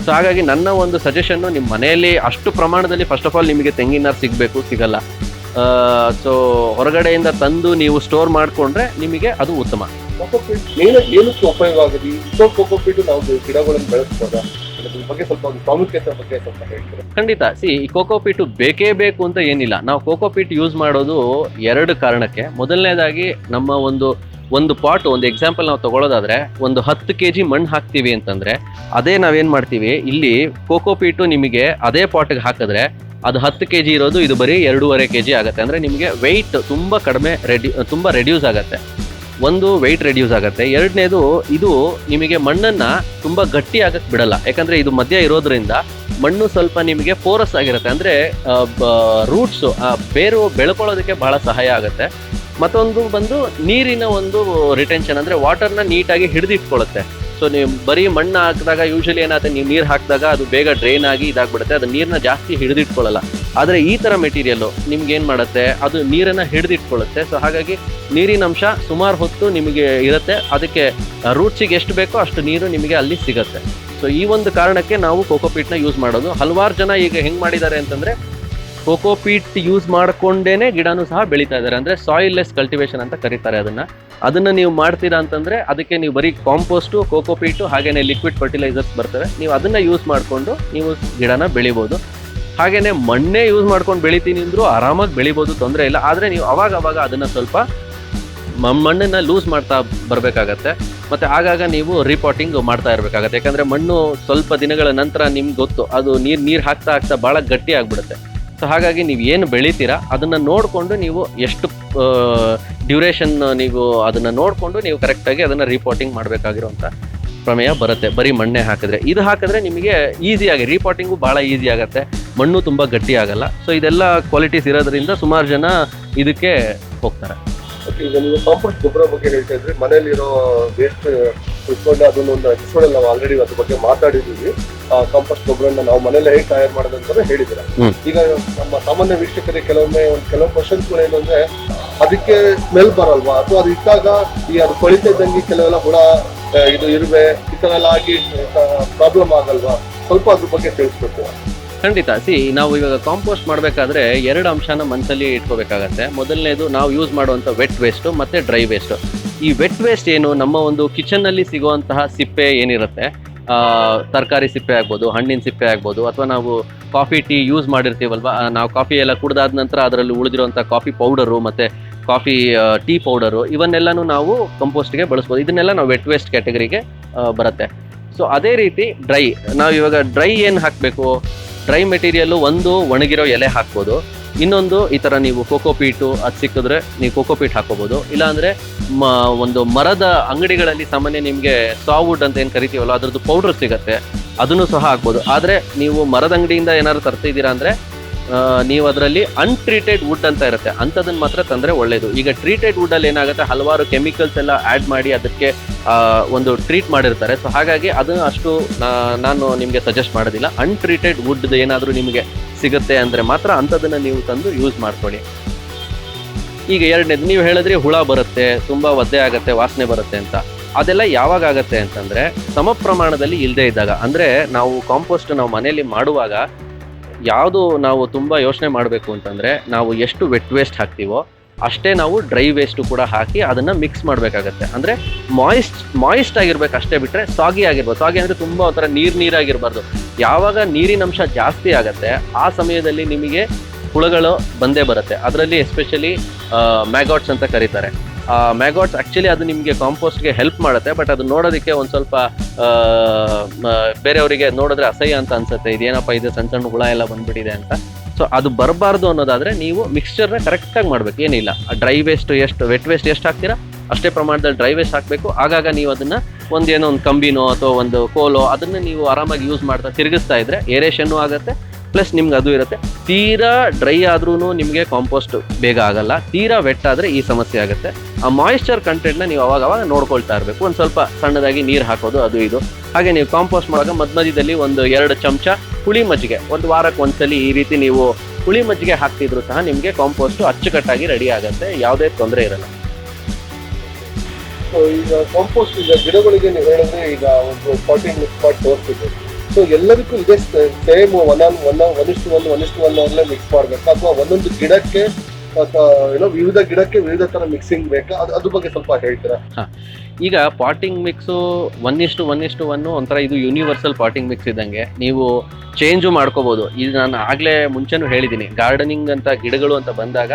ಸೊ ಹಾಗಾಗಿ ನನ್ನ ಒಂದು ಸಜೆಷನ್ನು, ನಿಮ್ಮ ಮನೆಯಲ್ಲಿ ಅಷ್ಟು ಪ್ರಮಾಣದಲ್ಲಿ ಫಸ್ಟ್ ಆಫ್ ಆಲ್ ನಿಮಗೆ ತೆಂಗಿನ ನಾರು ಸಿಗಲ್ಲ. ಸೊ ಹೊರಗಡೆಯಿಂದ ತಂದು ನೀವು ಸ್ಟೋರ್ ಮಾಡಿಕೊಂಡ್ರೆ ನಿಮಗೆ ಅದು ಉತ್ತಮ. ಕೋಕೋಪೀಟ್ ಏನಕ್ಕೆ ಉಪಯೋಗ ಆಗುತ್ತೆ? ಕೋಕೋಪೀಟ್ ನಾವು ಗಿಡಗಳನ್ನು ಬೆಳೆಸ್ಬೋದಾ? ಅದ್ರ ಬಗ್ಗೆ ಸ್ವಲ್ಪ ಪ್ರಾಮುಖ್ಯತೆ ಬಗ್ಗೆ ಸ್ವಲ್ಪ ಹೇಳ್ತೀರಾ? ಖಂಡಿತ. ಈ ಕೋಕೋಪೀಟು ಬೇಕೇ ಬೇಕು ಅಂತ ಏನಿಲ್ಲ. ನಾವು ಕೋಕೋಪೀಟ್ ಯೂಸ್ ಮಾಡೋದು 2 ಕಾರಣಕ್ಕೆ. ಮೊದಲನೇದಾಗಿ ನಮ್ಮ ಒಂದು ಪಾಟ್, ಒಂದು ಎಕ್ಸಾಂಪಲ್ ನಾವು ತಗೊಳ್ಳೋದಾದ್ರೆ ಒಂದು 10 kg ಮಣ್ಣು ಹಾಕ್ತೀವಿ ಅಂತಂದ್ರೆ ಅದೇ ನಾವೇನು ಮಾಡ್ತೀವಿ, ಇಲ್ಲಿ ಕೋಕೋಪೀಟು ನಿಮಗೆ ಅದೇ ಪಾಟ್ಗೆ ಹಾಕಿದ್ರೆ ಅದು 10 kg ಇರೋದು ಇದು ಬರೀ 2.5 kg ಆಗುತ್ತೆ. ಅಂದರೆ ನಿಮಗೆ ವೆಯ್ಟ್ ತುಂಬ ಕಡಿಮೆ ತುಂಬ ರೆಡ್ಯೂಸ್ ಆಗುತ್ತೆ. ಒಂದು ವೆಯ್ಟ್ ರೆಡ್ಯೂಸ್ ಆಗುತ್ತೆ. ಎರಡನೇದು, ಇದು ನಿಮಗೆ ಮಣ್ಣನ್ನು ತುಂಬ ಗಟ್ಟಿ ಆಗಕ್ಕೆ ಬಿಡಲ್ಲ. ಯಾಕಂದರೆ ಇದು ಮಧ್ಯ ಇರೋದ್ರಿಂದ ಮಣ್ಣು ಸ್ವಲ್ಪ ನಿಮಗೆ ಪೋರಸ್ ಆಗಿರುತ್ತೆ. ಅಂದರೆ ರೂಟ್ಸು, ಬೇರು ಬೆಳ್ಕೊಳ್ಳೋದಕ್ಕೆ ಭಾಳ ಸಹಾಯ ಆಗುತ್ತೆ. ಮತ್ತೊಂದು ಬಂದು ನೀರಿನ ಒಂದು ರಿಟೆನ್ಷನ್, ಅಂದರೆ ವಾಟರ್ನ ನೀಟಾಗಿ ಹಿಡಿದಿಟ್ಕೊಳ್ಳುತ್ತೆ. ಸೊ ನೀವು ಬರೀ ಮಣ್ಣು ಹಾಕಿದಾಗ ಯೂಶಲಿ ಏನಾಗುತ್ತೆ, ನೀವು ನೀರು ಹಾಕಿದಾಗ ಅದು ಬೇಗ ಡ್ರೈನ್ ಆಗಿ ಇದಾಗ್ಬಿಡುತ್ತೆ, ಅದು ನೀರನ್ನ ಜಾಸ್ತಿ ಹಿಡಿದಿಟ್ಕೊಳ್ಳಲ್ಲ. ಆದರೆ ಈ ಥರ ಮೆಟೀರಿಯಲ್ಲು ನಿಮ್ಗೆ ಏನು ಮಾಡುತ್ತೆ, ಅದು ನೀರನ್ನು ಹಿಡಿದಿಟ್ಕೊಳ್ಳುತ್ತೆ. ಸೊ ಹಾಗಾಗಿ ನೀರಿನ ಅಂಶ ಸುಮಾರು ಹೊತ್ತು ನಿಮಗೆ ಇರುತ್ತೆ. ಅದಕ್ಕೆ ರೂಟ್ಸಿಗೆ ಎಷ್ಟು ಬೇಕೋ ಅಷ್ಟು ನೀರು ನಿಮಗೆ ಅಲ್ಲಿ ಸಿಗುತ್ತೆ. ಸೊ ಈ ಒಂದು ಕಾರಣಕ್ಕೆ ನಾವು ಕೋಕೋಪೀಟ್ನ ಯೂಸ್ ಮಾಡೋದು. ಹಲವಾರು ಜನ ಈಗ ಹೆಂಗೆ ಮಾಡಿದ್ದಾರೆ ಅಂತಂದರೆ, ಕೋಕೋಪೀಟ್ ಯೂಸ್ ಮಾಡಿಕೊಂಡೇ ಗಿಡನೂ ಸಹ ಬೆಳೀತಾ ಇದ್ದಾರೆ. ಅಂದರೆ ಸಾಯಿಲ್ಲೆಸ್ ಕಲ್ಟಿವೇಶನ್ ಅಂತ ಕರೀತಾರೆ ಅದನ್ನು ನೀವು ಮಾಡ್ತೀರಾ ಅಂತಂದರೆ ಅದಕ್ಕೆ ನೀವು ಬರೀ ಕಾಂಪೋಸ್ಟು, ಕೋಕೋಪೀಟು, ಹಾಗೆಯೇ ಲಿಕ್ವಿಡ್ ಫರ್ಟಿಲೈಸರ್ಸ್ ಬರ್ತವೆ. ನೀವು ಅದನ್ನು ಯೂಸ್ ಮಾಡಿಕೊಂಡು ನೀವು ಗಿಡನ ಬೆಳಿಬೋದು. ಹಾಗೆಯೇ ಮಣ್ಣೇ ಯೂಸ್ ಮಾಡ್ಕೊಂಡು ಬೆಳಿತೀನಿ ಅಂದರೂ ಆರಾಮಾಗಿ ಬೆಳಿಬೋದು, ತೊಂದರೆ ಇಲ್ಲ. ಆದರೆ ನೀವು ಅವಾಗ ಅದನ್ನು ಸ್ವಲ್ಪ ಮಣ್ಣನ್ನು ಲೂಸ್ ಮಾಡ್ತಾ ಬರಬೇಕಾಗತ್ತೆ. ಮತ್ತು ಆಗಾಗ ನೀವು ರಿಪೋರ್ಟಿಂಗ್ ಮಾಡ್ತಾ ಇರಬೇಕಾಗತ್ತೆ. ಯಾಕಂದರೆ ಮಣ್ಣು ಸ್ವಲ್ಪ ದಿನಗಳ ನಂತರ ನಿಮ್ಗೆ ಗೊತ್ತು, ಅದು ನೀರು ಹಾಕ್ತಾ ಭಾಳ ಗಟ್ಟಿ ಆಗಿಬಿಡುತ್ತೆ. ಸೊ ಹಾಗಾಗಿ ನೀವು ಏನು ಬೆಳಿತೀರಾ ಅದನ್ನು ನೋಡಿಕೊಂಡು ನೀವು ಎಷ್ಟು ಡ್ಯೂರೇಷನ್ ನೀವು ಅದನ್ನು ನೋಡಿಕೊಂಡು ನೀವು ಕರೆಕ್ಟಾಗಿ ಅದನ್ನು ರಿಪೋರ್ಟಿಂಗ್ ಮಾಡಬೇಕಾಗಿರೋಂಥ ಪ್ರಮೇಯ ಬರುತ್ತೆ. ಬರೀ ಮಣ್ಣೆ ಹಾಕಿದ್ರೆ, ಇದು ಹಾಕಿದ್ರೆ ನಿಮಗೆ ಈಸಿಯಾಗಿ ರಿಪೋರ್ಟಿಂಗು ಭಾಳ ಈಸಿ ಆಗುತ್ತೆ, ಮಣ್ಣು ತುಂಬ ಗಟ್ಟಿ ಆಗಲ್ಲ. ಸೊ ಇದೆಲ್ಲ ಕ್ವಾಲಿಟೀಸ್ ಇರೋದ್ರಿಂದ ಸುಮಾರು ಜನ ಇದಕ್ಕೆ ಹೋಗ್ತಾರೆ. ಓಕೆ, ಈಗ ನೀವು ಕಾಂಪೋಸ್ಟ್ ಗೊಬ್ಬರ ಬಗ್ಗೆ ಹೇಳ್ತಾ ಇದ್ರಿ, ಮನೆಯಲ್ಲಿರೋ ವೇಸ್ಟ್ ಉಳ್ಕೊಂಡು ಅದನ್ನೊಂದು ಎಪಿಸೋಡಲ್ಲಿ ನಾವು ಆಲ್ರೆಡಿ ಅದ್ರ ಬಗ್ಗೆ ಮಾತಾಡಿದ್ದೀವಿ. ಕಾಂಪೋಸ್ಟ್ ಗೊಬ್ಬರನ ನಾವು ಮನೇಲಿ ಹೇಗೆ ತಯಾರು ಮಾಡೋದು ಅಂತ ಹೇಳಿದ್ದೀರಾ. ಈಗ ನಮ್ಮ ಸಾಮಾನ್ಯ ವೀಕ್ಷಕರಿಗೆ ಕೆಲವು ಕ್ವಶನ್ಸ್ಗಳು ಏನಂದ್ರೆ, ಅದಕ್ಕೆ ಸ್ಮೆಲ್ ಬರಲ್ವಾ, ಅಥವಾ ಅದು ಇಟ್ಟಾಗ ಈ ಅದು ಕೊಳಿತಾ ಇದ್ದಂಗೆ ಕೆಲವೆಲ್ಲ ಹುಳ, ಇದು ಇರುವೆ, ಈ ಥರ ಎಲ್ಲ ಆಗಿ ಪ್ರಾಬ್ಲಮ್ ಆಗಲ್ವಾ? ಸ್ವಲ್ಪ ಅದ್ರ ಬಗ್ಗೆ ತಿಳಿಸ್ಬೇಕು. ಖಂಡಿತ. ನಾವು ಇವಾಗ ಕಾಂಪೋಸ್ಟ್ ಮಾಡಬೇಕಾದ್ರೆ 2 ಅಂಶನ ಮನಸ್ಸಲ್ಲಿ ಇಟ್ಕೋಬೇಕಾಗತ್ತೆ. ಮೊದಲನೇದು ನಾವು ಯೂಸ್ ಮಾಡುವಂಥ ವೆಟ್ ವೇಸ್ಟು ಮತ್ತು ಡ್ರೈ ವೇಸ್ಟು. ಈ ವೆಟ್ ವೇಸ್ಟ್ ಏನು, ನಮ್ಮ ಒಂದು ಕಿಚನ್ನಲ್ಲಿ ಸಿಗುವಂತಹ ಸಿಪ್ಪೆ ಏನಿರುತ್ತೆ, ತರಕಾರಿ ಸಿಪ್ಪೆ ಆಗ್ಬೋದು, ಹಣ್ಣಿನ ಸಿಪ್ಪೆ ಆಗ್ಬೋದು, ಅಥವಾ ನಾವು ಕಾಫಿ ಟೀ ಯೂಸ್ ಮಾಡಿರ್ತೀವಲ್ವ, ನಾವು ಕಾಫಿ ಎಲ್ಲ ಕುಡ್ದಾದ ನಂತರ ಅದರಲ್ಲಿ ಉಳಿದಿರುವಂಥ ಕಾಫಿ ಪೌಡರು ಮತ್ತು ಕಾಫಿ ಟೀ ಪೌಡರು, ಇವನ್ನೆಲ್ಲನೂ ನಾವು ಕಂಪೋಸ್ಟ್ಗೆ ಬಳಸ್ಬೋದು. ಇದನ್ನೆಲ್ಲ ನಾವು ವೆಟ್ ವೇಸ್ಟ್ ಕ್ಯಾಟಗರಿಗೆ ಬರುತ್ತೆ. ಸೊ ಅದೇ ರೀತಿ ಡ್ರೈ, ನಾವು ಇವಾಗ ಡ್ರೈ ಏನು ಹಾಕಬೇಕು, ಡ್ರೈ ಮೆಟೀರಿಯಲ್ಲು ಒಂದು ಒಣಗಿರೋ ಎಲೆ ಹಾಕ್ಬೋದು, ಇನ್ನೊಂದು ಈ ಥರ ನೀವು ಕೋಕೋಪೀಟು ಅದು ಸಿಕ್ಕಿದ್ರೆ ನೀವು ಕೋಕೋಪೀಟ್ ಹಾಕೋಬೋದು. ಇಲ್ಲಾಂದರೆ ಒಂದು ಮರದ ಅಂಗಡಿಗಳಲ್ಲಿ ಸಾಮಾನ್ಯ ನಿಮಗೆ ಸಾವುಡ್ ಅಂತ ಏನು ಕರಿತೀವಲ್ಲ ಅದರದ್ದು ಪೌಡ್ರ್ ಸಿಗುತ್ತೆ, ಅದನ್ನು ಸಹ ಹಾಕ್ಬೋದು. ಆದರೆ ನೀವು ಮರದ ಅಂಗಡಿಯಿಂದ ಏನಾದ್ರು ತರ್ತಿದ್ದೀರಾ ಅಂದರೆ ನೀವು ಅದರಲ್ಲಿ ಅನ್ಟ್ರೀಟೆಡ್ ವುಡ್ ಅಂತ ಇರುತ್ತೆ, ಅಂಥದನ್ನು ಮಾತ್ರ ತಂದರೆ ಒಳ್ಳೆಯದು. ಈಗ ಟ್ರೀಟೆಡ್ ವುಡ್ಡಲ್ಲಿ ಏನಾಗುತ್ತೆ, ಹಲವಾರು ಕೆಮಿಕಲ್ಸ್ ಎಲ್ಲ ಆ್ಯಡ್ ಮಾಡಿ ಅದಕ್ಕೆ ಒಂದು ಟ್ರೀಟ್ ಮಾಡಿರ್ತಾರೆ. ಸೊ ಹಾಗಾಗಿ ಅದನ್ನು ಅಷ್ಟು ನಾನು ನಿಮಗೆ ಸಜೆಸ್ಟ್ ಮಾಡೋದಿಲ್ಲ. ಅನ್ಟ್ರೀಟೆಡ್ ವುಡ್ದು ಏನಾದರೂ ನಿಮಗೆ ಸಿಗುತ್ತೆ ಅಂದರೆ ಮಾತ್ರ ಅಂಥದನ್ನು ನೀವು ತಂದು ಯೂಸ್ ಮಾಡ್ಕೊಳ್ಳಿ. ಈಗ ಎರಡನೇದು, ನೀವು ಹೇಳಿದ್ರಿ ಹುಳ ಬರುತ್ತೆ, ತುಂಬ ಒದ್ದೆ ಆಗುತ್ತೆ, ವಾಸನೆ ಬರುತ್ತೆ ಅಂತ. ಅದೆಲ್ಲ ಯಾವಾಗ ಆಗುತ್ತೆ ಅಂತಂದರೆ ಸಮ ಪ್ರಮಾಣದಲ್ಲಿ ಇಲ್ಲದೆ ಇದ್ದಾಗ. ಅಂದರೆ ನಾವು ಕಾಂಪೋಸ್ಟ್ ನಾವು ಮನೆಯಲ್ಲಿ ಮಾಡುವಾಗ ಯಾವುದು ನಾವು ತುಂಬ ಯೋಚನೆ ಮಾಡಬೇಕು ಅಂತಂದರೆ, ನಾವು ಎಷ್ಟು ವೆಟ್ ವೇಸ್ಟ್ ಹಾಕ್ತೀವೋ ಅಷ್ಟೇ ನಾವು ಡ್ರೈ ವೇಸ್ಟು ಕೂಡ ಹಾಕಿ ಅದನ್ನು ಮಿಕ್ಸ್ ಮಾಡಬೇಕಾಗತ್ತೆ. ಅಂದರೆ ಮಾಯಿಸ್ಟ್ ಆಗಿರ್ಬೇಕು ಅಷ್ಟೇ, ಬಿಟ್ಟರೆ ಸಾಗಿ ಆಗಿರ್ಬೋದು. ಸಾಗಿ ಅಂದರೆ ತುಂಬ ಒಂಥರ ನೀರಾಗಿರಬಾರ್ದು. ಯಾವಾಗ ನೀರಿನ ಅಂಶ ಜಾಸ್ತಿ ಆಗುತ್ತೆ ಆ ಸಮಯದಲ್ಲಿ ನಿಮಗೆ ಹುಳುಗಳು ಬಂದೇ ಬರುತ್ತೆ. ಅದರಲ್ಲಿ ಎಸ್ಪೆಷಲಿ ಮ್ಯಾಗಾಟ್ಸ್ ಅಂತ ಕರೀತಾರೆ. ಮ್ಯಾಗಾಟ್ಸ್ ಆ್ಯಕ್ಚುಲಿ ಅದು ನಿಮಗೆ ಕಾಂಪೋಸ್ಟ್ಗೆ ಹೆಲ್ಪ್ ಮಾಡುತ್ತೆ, ಬಟ್ ಅದು ನೋಡೋದಕ್ಕೆ ಒಂದು ಸ್ವಲ್ಪ ಬೇರೆಯವರಿಗೆ ನೋಡಿದ್ರೆ ಅಸಹ್ಯ ಅಂತ ಅನ್ಸುತ್ತೆ. ಇದೇನಪ್ಪ ಇದು ಸಣ್ಣ ಸಣ್ಣ ಹುಳ ಎಲ್ಲ ಬಂದ್ಬಿಟ್ಟಿದೆ ಅಂತ. ಸೊ ಅದು ಬರಬಾರ್ದು ಅನ್ನೋದಾದರೆ ನೀವು ಮಿಕ್ಸ್ಚರ್ನ ಕರೆಕ್ಟಾಗಿ ಮಾಡಬೇಕು. ಏನಿಲ್ಲ, ಡ್ರೈ ವೇಸ್ಟ್ ಎಷ್ಟು, ವೆಟ್ ವೇಸ್ಟ್ ಎಷ್ಟು ಹಾಕ್ತೀರಾ ಅಷ್ಟೇ ಪ್ರಮಾಣದಲ್ಲಿ ಡ್ರೈ ವೇಸ್ಟ್ ಹಾಕಬೇಕು. ಆಗಾಗ ನೀವು ಅದನ್ನು ಒಂದು ಕಂಬಿನೋ ಅಥವಾ ಒಂದು ಕೋಲೋ ಅದನ್ನು ನೀವು ಆರಾಮಾಗಿ ಯೂಸ್ ಮಾಡ್ತಾ ತಿರುಗಿಸ್ತಾ ಇದ್ದರೆ ಏರೇಷನ್ನು ಆಗುತ್ತೆ, ಪ್ಲಸ್ ನಿಮ್ಗೆ ಅದು ಇರುತ್ತೆ. ತೀರಾ ಡ್ರೈ ಆದ್ರೂ ನಿಮಗೆ ಕಾಂಪೋಸ್ಟ್ ಬೇಗ ಆಗಲ್ಲ, ತೀರಾ ವೆಟ್ ಆದರೆ ಈ ಸಮಸ್ಯೆ ಆಗುತ್ತೆ. ಆ ಮಾಯಿಶ್ಚರ್ ಕಂಟೆಂಟ್ನ ನೀವು ಅವಾಗ ನೋಡ್ಕೊಳ್ತಾ ಇರಬೇಕು. ಒಂದು ಸ್ವಲ್ಪ ಸಣ್ಣದಾಗಿ ನೀರು ಹಾಕೋದು ಅದು ಇದು. ಹಾಗೆ ನೀವು ಕಾಂಪೋಸ್ಟ್ ಮಾಡುವಾಗ ಮಧ್ಯದಲ್ಲಿ 1-2 ಚಮಚ ಹುಳಿ ಮಜ್ಜಿಗೆ, ಒಂದು ವಾರಕ್ಕೆ ಒಂದ್ಸಲಿ ಈ ರೀತಿ ನೀವು ಹುಳಿ ಮಜ್ಜಿಗೆ ಹಾಕ್ತಿದ್ರು ಸಹ ನಿಮಗೆ ಕಾಂಪೋಸ್ಟು ಅಚ್ಚುಕಟ್ಟಾಗಿ ರೆಡಿ ಆಗುತ್ತೆ, ಯಾವುದೇ ತೊಂದರೆ ಇರಲ್ಲ. ಸೊ ಈಗ ಕಾಂಪೋಸ್ಟ್, ಈಗ ಗಿಡಗಳಿಗೆ ನೀವು ಹೇಳಿದ್ರೆ ಈಗ ಒಂದು 14 ಸ್ಪಾಟ್ ತೋರಿಸ್ತಿದೆ. ಸೊ ಎಲ್ಲದಕ್ಕೂ ಇದೇ ಸೇಮ್ 1:1 ಅಲ್ಲೇ ಮಿಕ್ಸ್ ಮಾಡಬೇಕಾ, ಅಥವಾ ಒಂದೊಂದು ಗಿಡಕ್ಕೆ ವಿವಿಧ ಗಿಡಕ್ಕೆ ವಿವಿಧ ತರ ಮಿಕ್ಸಿಂಗ್ ಬೇಕಾ, ಅದ್ರ ಬಗ್ಗೆ ಸ್ವಲ್ಪ ಹೇಳ್ತೀರಾ? ಈಗ ಪಾಟಿಂಗ್ ಮಿಕ್ಸು 1:1 ಒಂಥರ ಇದು ಯೂನಿವರ್ಸಲ್ ಪಾಟಿಂಗ್ ಮಿಕ್ಸ್ ಇದ್ದಂಗೆ, ನೀವು ಚೇಂಜು ಮಾಡ್ಕೋಬೋದು. ಇದು ನಾನು ಆಗಲೇ ಮುಂಚೆನೂ ಹೇಳಿದ್ದೀನಿ, ಗಾರ್ಡನಿಂಗ್ ಅಂತ ಗಿಡಗಳು ಅಂತ ಬಂದಾಗ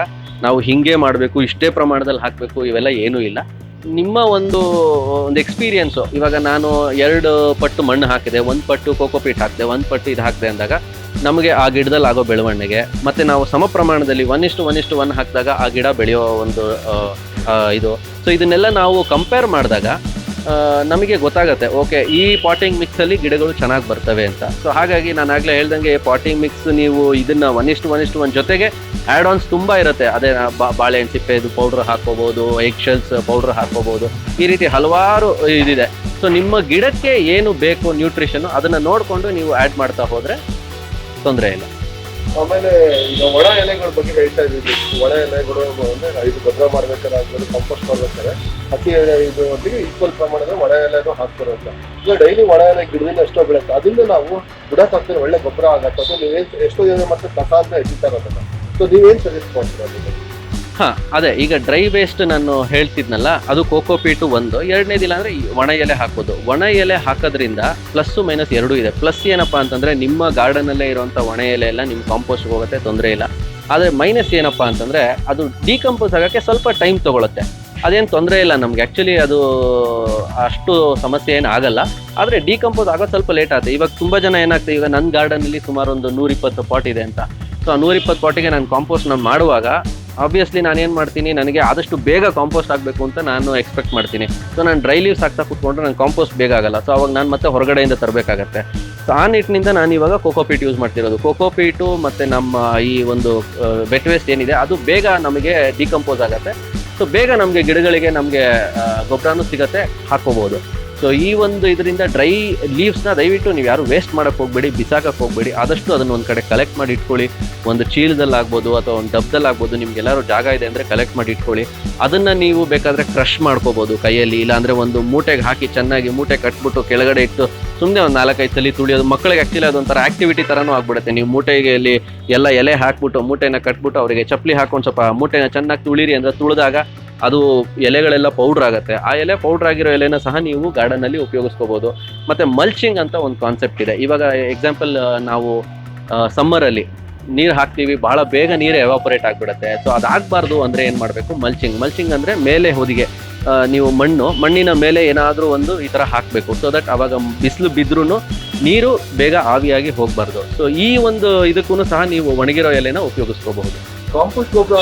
ನಾವು ಹಿಂಗೆ ಮಾಡಬೇಕು, ಇಷ್ಟೇ ಪ್ರಮಾಣದಲ್ಲಿ ಹಾಕಬೇಕು, ಇವೆಲ್ಲ ಏನೂ ಇಲ್ಲ. ನಿಮ್ಮ ಒಂದು ಎಕ್ಸ್ಪೀರಿಯನ್ಸು, ಇವಾಗ ನಾನು 2 ಪಟ್ಟು ಮಣ್ಣು ಹಾಕಿದೆ, 1 ಪಟ್ಟು ಕೋಕೋಪೀಟ್ ಹಾಕಿದೆ, 1 ಪಟ್ಟು ಇದು ಹಾಕಿದೆ ಅಂದಾಗ ನಮಗೆ ಆ ಗಿಡದಲ್ಲಿ ಆಗೋ ಬೆಳವಣಿಗೆ, ಮತ್ತು ನಾವು ಸಮ ಪ್ರಮಾಣದಲ್ಲಿ 1:1 ಹಾಕಿದಾಗ ಆ ಗಿಡ ಬೆಳೆಯೋ ಒಂದು ಇದು. ಸೊ ಇದನ್ನೆಲ್ಲ ನಾವು ಕಂಪೇರ್ ಮಾಡಿದಾಗ ನಮಗೆ ಗೊತ್ತಾಗುತ್ತೆ, ಓಕೆ ಈ ಪಾಟಿಂಗ್ ಮಿಕ್ಸಲ್ಲಿ ಗಿಡಗಳು ಚೆನ್ನಾಗಿ ಬರ್ತವೆ ಅಂತ. ಸೊ ಹಾಗಾಗಿ ನಾನು ಆಗಲೇ ಹೇಳ್ದಂಗೆ ಪಾಟಿಂಗ್ ಮಿಕ್ಸ್ ನೀವು ಇದನ್ನು 1:1 ಜೊತೆಗೆ ಆ್ಯಡ್ ಆನ್ಸ್ ತುಂಬ ಇರುತ್ತೆ. ಅದೇ ಬಾಳೆಹಣ್ಣು ಸಿಪ್ಪೆದು ಪೌಡ್ರ್ ಹಾಕ್ಕೋಬೋದು, ಎಗ್ ಶೆಲ್ಸ್ ಪೌಡ್ರ್ ಹಾಕ್ಕೋಬೋದು, ಈ ರೀತಿ ಹಲವಾರು ಇದಿದೆ. ಸೊ ನಿಮ್ಮ ಗಿಡಕ್ಕೆ ಏನು ಬೇಕು ನ್ಯೂಟ್ರಿಷನ್ನು ಅದನ್ನು ನೋಡಿಕೊಂಡು ನೀವು ಆ್ಯಡ್ ಮಾಡ್ತಾ ಹೋದರೆ ತೊಂದರೆ ಇಲ್ಲ. ಆಮೇಲೆ ಈಗ ಒಣ ಎಲೆಗಳ ಬಗ್ಗೆ ಹೇಳ್ತಾ ಇದ್ದೀವಿ. ಒಣ ಎಲೆಗಳು ಅಂದ್ರೆ ಇದು ಗೊಬ್ಬರ ಮಾಡ್ಬೇಕಾದ್ರೆ ಆಗ್ಬೋದು, ಕಂಪೋಸ್ಟ್ ಮಾಡ್ಬೇಕಾದ್ರೆ ಹಸಿ ಎಲೆ ಇದು ಒಟ್ಟಿಗೆ ಈಕ್ವಲ್ ಪ್ರಮಾಣದ ಒಣ ಎಲೆನೂ ಹಾಕ್ತಾರೆ ಅಂತ. ಈಗ ಡೈಲಿ ಒಣ ಎಲೆ ಗಿಡದಿಂದ ಎಷ್ಟೋ ಬೆಳೆಯುತ್ತೆ, ಅದರಿಂದ ನಾವು ಬುಡಕ್ಕೆ ಹಾಕ್ತಾರೆ ಒಳ್ಳೆ ಗೊಬ್ಬರ ಆಗತ್ತೆ. ಅದು ನೀವೇನ್ ಎಷ್ಟೋ ಜನ ಮತ್ತೆ ಕಸ ಅಂತ ಎತ್ತಿತಾರೆ ಅದನ್ನ. ಸೊ ನೀವೇನ್ ಸಜೆಸ್ಟ್ ಮಾಡ್ತೀರಾ ಅದಕ್ಕೆ? ಹಾ, ಅದೇ ಈಗ ಡ್ರೈ ವೇಸ್ಟ್ ನಾನು ಹೇಳ್ತಿದ್ನಲ್ಲ, ಅದು ಕೋಕೋಪೀಟು ಒಂದು. ಎರಡನೇದಿಲ್ಲ ಅಂದ್ರೆ ಈ ಒಣ ಎಲೆ ಹಾಕೋದು. ಒಣ ಎಲೆ ಹಾಕೋದ್ರಿಂದ ಪ್ಲಸ್ ಮೈನಸ್ ಎರಡೂ ಇದೆ. ಪ್ಲಸ್ ಏನಪ್ಪಾ ಅಂತಂದ್ರೆ ನಿಮ್ಮ ಗಾರ್ಡನ್ ಅಲ್ಲೇ ಇರುವಂತ ಒಣ ಎಲೆ ಎಲ್ಲ ನಿಮ್ ಕಾಂಪೋಸ್ಟ್ ಹೋಗುತ್ತೆ, ತೊಂದರೆ ಇಲ್ಲ. ಆದ್ರೆ ಮೈನಸ್ ಏನಪ್ಪಾ ಅಂತಂದ್ರೆ ಅದು ಡಿಕಂಪೋಸ್ ಆಗಕ್ಕೆ ಸ್ವಲ್ಪ ಟೈಮ್ ತಗೊಳುತ್ತೆ. ಅದೇನು ತೊಂದರೆ ಇಲ್ಲ ನಮ್ಗೆ, ಆಕ್ಚುಲಿ ಅದು ಅಷ್ಟು ಸಮಸ್ಯೆ ಏನು ಆಗಲ್ಲ. ಆದ್ರೆ ಡಿಕಂಪೋಸ್ ಆಗೋದು ಸ್ವಲ್ಪ ಲೇಟ್ ಆಗುತ್ತೆ. ಇವಾಗ ತುಂಬಾ ಜನ ಏನಾಗ್ತದೆ, ಈಗ ನನ್ನ ಗಾರ್ಡನ್ ಅಲ್ಲಿ ಸುಮಾರು ಒಂದು 120 ಪಾಟ್ ಇದೆ ಅಂತ. ಸೊ ಆ 120 ಪಾಟಿಗೆ ನಾನು ಕಾಂಪೋಸ್ಟ್ ನಾನು ಮಾಡುವಾಗ ಆಬ್ವಿಯಸ್ಲಿ ನಾನೇನು ಮಾಡ್ತೀನಿ, ನನಗೆ ಆದಷ್ಟು ಬೇಗ ಕಾಂಪೋಸ್ಟ್ ಆಗಬೇಕು ಅಂತ ನಾನು ಎಕ್ಸ್ಪೆಕ್ಟ್ ಮಾಡ್ತೀನಿ. ಸೊ ನಾನು ಡ್ರೈ ಲೀವ್ಸ್ ಹಾಕ್ತಾ ಕೂತ್ಕೊಂಡ್ರೆ ನನ್ನ ಕಾಂಪೋಸ್ಟ್ ಬೇಗ ಆಗಲ್ಲ. ಸೊ ಅವಾಗ ನಾನು ಮತ್ತೆ ಹೊರಗಡೆಯಿಂದ ತರಬೇಕಾಗತ್ತೆ. ಸೊ ಆ ನಿಟ್ಟಿನಿಂದ ನಾನು ಇವಾಗ ಕೋಕೋಪೀಟ್ ಯೂಸ್ ಮಾಡ್ತಿರೋದು. ಕೋಕೋಪೀಟು ಮತ್ತು ನಮ್ಮ ಈ ಒಂದು ವೆಟ್ ವೇಸ್ಟ್ ಏನಿದೆ ಅದು ಬೇಗ ನಮಗೆ ಡಿಕಂಪೋಸ್ ಆಗುತ್ತೆ. ಸೊ ಬೇಗ ನಮಗೆ ಗಿಡಗಳಿಗೆ ನಮಗೆ ಗೊಬ್ಬರನೂ ಸಿಗುತ್ತೆ, ಹಾಕೋಬೋದು. ಸೊ ಈ ಒಂದು ಇದರಿಂದ ಡ್ರೈ ಲೀವ್ಸ್ನ ದಯವಿಟ್ಟು ನೀವು ಯಾರು ವೇಸ್ಟ್ ಮಾಡೋಕ್ಕೆ ಹೋಗಬೇಡಿ, ಬಿಸಾಕಕ್ಕೆ ಹೋಗಬೇಡಿ. ಆದಷ್ಟು ಅದನ್ನು ಒಂದು ಕಡೆ ಕಲೆಕ್ಟ್ ಮಾಡಿ ಇಟ್ಕೊಳ್ಳಿ. ಒಂದು ಚೀಲದಲ್ಲಿ ಆಗ್ಬೋದು ಅಥವಾ ಒಂದು ಡಬ್ದಲ್ಲಿ ಆಗ್ಬೋದು, ನಿಮ್ಗೆ ಎಲ್ಲರೂ ಜಾಗ ಇದೆ ಅಂದರೆ ಕಲೆಕ್ಟ್ ಮಾಡಿ ಇಟ್ಕೊಳ್ಳಿ. ಅದನ್ನು ನೀವು ಬೇಕಾದರೆ ಕ್ರಷ್ ಮಾಡ್ಕೋಬೋದು ಕೈಯಲ್ಲಿ, ಇಲ್ಲಾಂದರೆ ಒಂದು ಮೂಟೆಗೆ ಹಾಕಿ ಚೆನ್ನಾಗಿ ಮೂಟೆ ಕಟ್ಬಿಟ್ಟು ಕೆಳಗಡೆ ಇಟ್ಟು ಸುಮ್ಮನೆ ಒಂದು 4-5 ಸಲ ತುಳಿಯೋದು. ಮಕ್ಕಳಿಗೆ ಆ್ಯಕ್ಚುಲಿ ಅದೊಂಥರ ಆ್ಯಕ್ಟಿವಿಟಿ ಥರನೂ ಆಗ್ಬಿಡುತ್ತೆ. ನೀವು ಮೂಟೆಯಲ್ಲಿ ಎಲ್ಲ ಎಲೆ ಹಾಕ್ಬಿಟ್ಟು ಮೂಟೆನ ಕಟ್ಬಿಟ್ಟು ಅವರಿಗೆ ಚಪ್ಪಲಿ ಹಾಕೊಂಡು ಸ್ವಲ್ಪ ಮೂಟೆನ ಚೆನ್ನಾಗಿ ತುಳಿರಿ ಅಂದರೆ ತುಳಿದಾಗ ಅದು ಎಲೆಗಳೆಲ್ಲ ಪೌಡ್ರ್ ಆಗುತ್ತೆ. ಆ ಎಲೆ ಪೌಡ್ರ್ ಆಗಿರೋ ಎಲೆನ ಸಹ ನೀವು ಗಾರ್ಡನಲ್ಲಿ ಉಪಯೋಗಿಸ್ಕೋಬೋದು. ಮತ್ತು ಮಲ್ಚಿಂಗ್ ಅಂತ ಒಂದು ಕಾನ್ಸೆಪ್ಟ್ ಇದೆ. ಇವಾಗ ಎಕ್ಸಾಂಪಲ್ ನಾವು ಸಮ್ಮರಲ್ಲಿ ನೀರು ಹಾಕ್ತೀವಿ, ಭಾಳ ಬೇಗ ನೀರು ಎವಾಪರೇಟ್ ಆಗಿಬಿಡುತ್ತೆ. ಸೊ ಅದಾಗಬಾರ್ದು ಅಂದರೆ ಏನು ಮಾಡಬೇಕು, ಮಲ್ಚಿಂಗ್ ಅಂದರೆ ಮೇಲೆ ಹೊದಿಗೆ, ನೀವು ಮಣ್ಣಿನ ಮೇಲೆ ಏನಾದರೂ ಒಂದು ಈ ಥರ ಹಾಕಬೇಕು. ಸೊ ದಟ್ ಅವಾಗ ಬಿಸಿಲು ಬಿದ್ರೂ ನೀರು ಬೇಗ ಆವಿಯಾಗಿ ಹೋಗಬಾರ್ದು. ಸೊ ಈ ಒಂದು ಇದಕ್ಕೂ ಸಹ ನೀವು ಒಣಗಿರೋ ಎಲೆನ ಉಪಯೋಗಿಸ್ಕೋಬಹುದು. ಕಾಂಪೋಸ್ಟ್ ಗೊಬ್ಬರ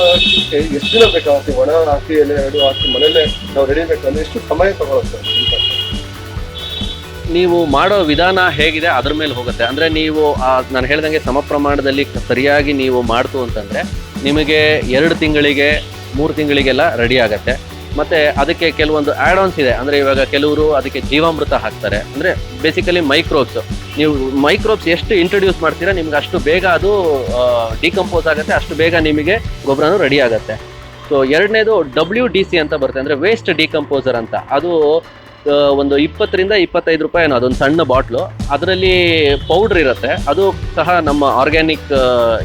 ಎಷ್ಟು ದಿನ ಬೇಕಾಗುತ್ತೆ? ಒಣ ಹಾಕಿ ಎಲೆ ಹಾಕಿ ಮನೇಲೆ ನಾವು ರೆಡಿ ಬೇಕಂದ್ರೆ ಎಷ್ಟು ಸಮಯ ತಗೊಳುತ್ತೆ? ನೀವು ಮಾಡೋ ವಿಧಾನ ಹೇಗಿದೆ ಅದ್ರ ಮೇಲೆ ಹೋಗುತ್ತೆ. ಅಂದರೆ ನೀವು ನಾನು ಹೇಳ್ದಂಗೆ ಸಮ ಪ್ರಮಾಣದಲ್ಲಿ ಸರಿಯಾಗಿ ನೀವು ಮಾಡ್ತು ಅಂತಂದರೆ ನಿಮಗೆ 2 ತಿಂಗಳಿಗೆ 3 ತಿಂಗಳಿಗೆಲ್ಲ ರೆಡಿ ಆಗುತ್ತೆ. ಮತ್ತು ಅದಕ್ಕೆ ಕೆಲವೊಂದು ಆ್ಯಡ್ ಆನ್ಸ್ ಇದೆ. ಅಂದರೆ ಇವಾಗ ಕೆಲವರು ಅದಕ್ಕೆ ಜೀವಾಮೃತ ಹಾಕ್ತಾರೆ. ಅಂದರೆ ಬೇಸಿಕಲಿ ಮೈಕ್ರೋಬ್ಸ್, ನೀವು ಮೈಕ್ರೋಬ್ಸ್ ಎಷ್ಟು ಇಂಟ್ರೊಡ್ಯೂಸ್ ಮಾಡ್ತೀರಾ ನಿಮ್ಗೆ ಅಷ್ಟು ಬೇಗ ಅದು ಡಿಕಂಪೋಸ್ ಆಗುತ್ತೆ, ಅಷ್ಟು ಬೇಗ ನಿಮಗೆ ಗೊಬ್ಬರನೂ ರೆಡಿ ಆಗುತ್ತೆ. ಸೊ ಎರಡನೇದು WDC ಅಂತ ಬರುತ್ತೆ, ಅಂದರೆ ವೇಸ್ಟ್ ಡಿಕಂಪೋಸರ್ ಅಂತ. ಅದು ಒಂದು 20-25 ರೂಪಾಯಿ ಏನೋ, ಅದೊಂದು ಸಣ್ಣ ಬಾಟ್ಲು. ಅದರಲ್ಲಿ ಪೌಡ್ರ್ ಇರುತ್ತೆ, ಅದು ಸಹ ನಮ್ಮ ಆರ್ಗ್ಯಾನಿಕ್